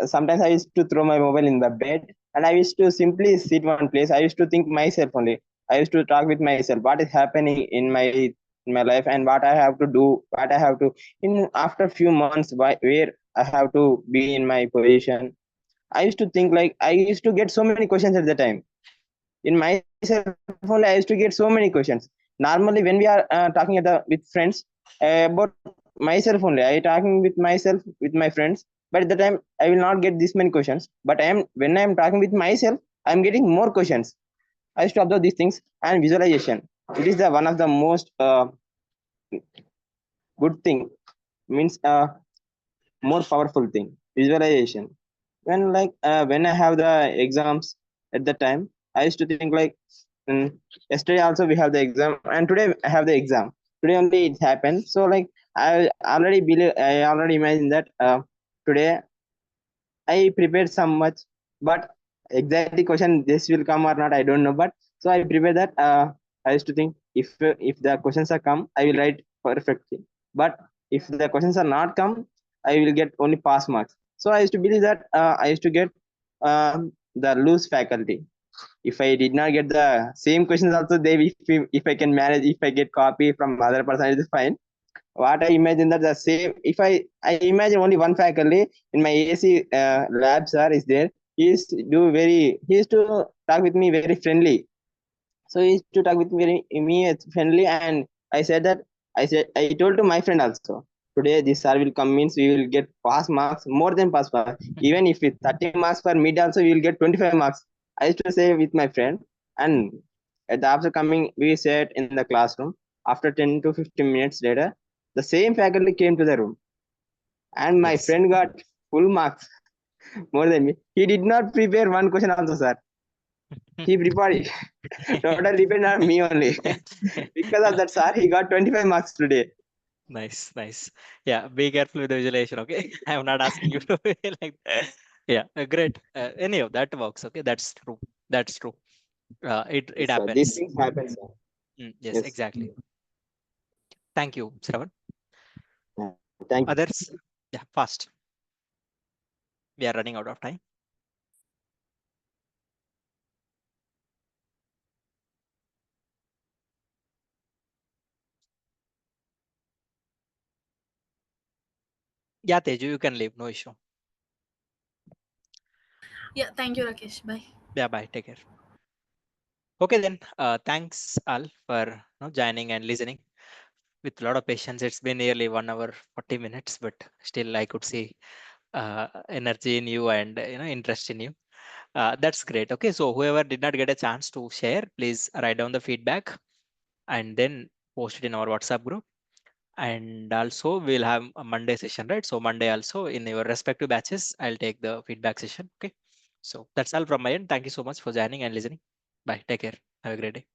sometimes I used to throw my mobile in the bed, and I used to simply sit one place. I used to think myself only. I used to talk with myself what is happening in my life and what I have to do, what I have to in after few months where I have to be in my position. I used to think like I used to get so many questions at the time. In myself only, I used to get so many questions. Normally when we are talking with friends about myself only, I talking with myself with my friends, but at the time I will not get this many questions. But when I am talking with myself, I am getting more questions. I used to observe these things. And visualization, it is the one of the most good thing, means more powerful thing, visualization. When I have the exams at the time, I used to think like, mm, yesterday also we have the exam and today I have the exam. Today only it happened. So like I already imagine that today I prepared some much, but exactly question this will come or not, I don't know. But so I prepare that. I used to think if the questions are come, I will write perfectly. But if the questions are not come, I will get only pass marks. So I used to believe that I used to get the loose faculty. If I did not get the same questions also, they if I can manage, if I get copy from other person, it is fine. What I imagine that the same, if I imagine only one faculty in my AC lab sir is there. He used to talk with me very friendly. So he used to talk with me friendly, and I said that I told to my friend also, today this sir will come means we will get pass marks, more than pass marks. Even if it's 30 marks for mid also, we will get 25 marks. I used to say with my friend, and after coming, we sat in the classroom. After 10 to 15 minutes later, the same faculty came to the room, and my Yes. friend got full marks more than me. He did not prepare one question also, sir. He prepared it. Total depend on me only. Because of that, sir, he got 25 marks today. Nice, nice. Yeah, be careful with the visualization, okay? I'm not asking you to be like that. Yeah, great. Anyhow, that works, okay? That's true. That's true. It Yes, sir. These happens. things happen, sir. Yes, Yes. exactly. Thank you, Shravan. Thank you. Others? Yeah, fast. We are running out of time. Yeah, Teju, you can leave. No issue. Yeah, thank you, Rakesh. Bye. Yeah, bye. Take care. Okay, then. Thanks all for joining and listening with a lot of patience. It's been nearly 1 hour 40 minutes, but still I could see energy in you and interest in you. That's great. Okay, so whoever did not get a chance to share, please write down the feedback and then post it in our WhatsApp group. And also we'll have a Monday session, right? So Monday also in your respective batches, I'll take the feedback session. Okay. So that's all from my end. Thank you so much for joining and listening. Bye. Take care. Have a great day.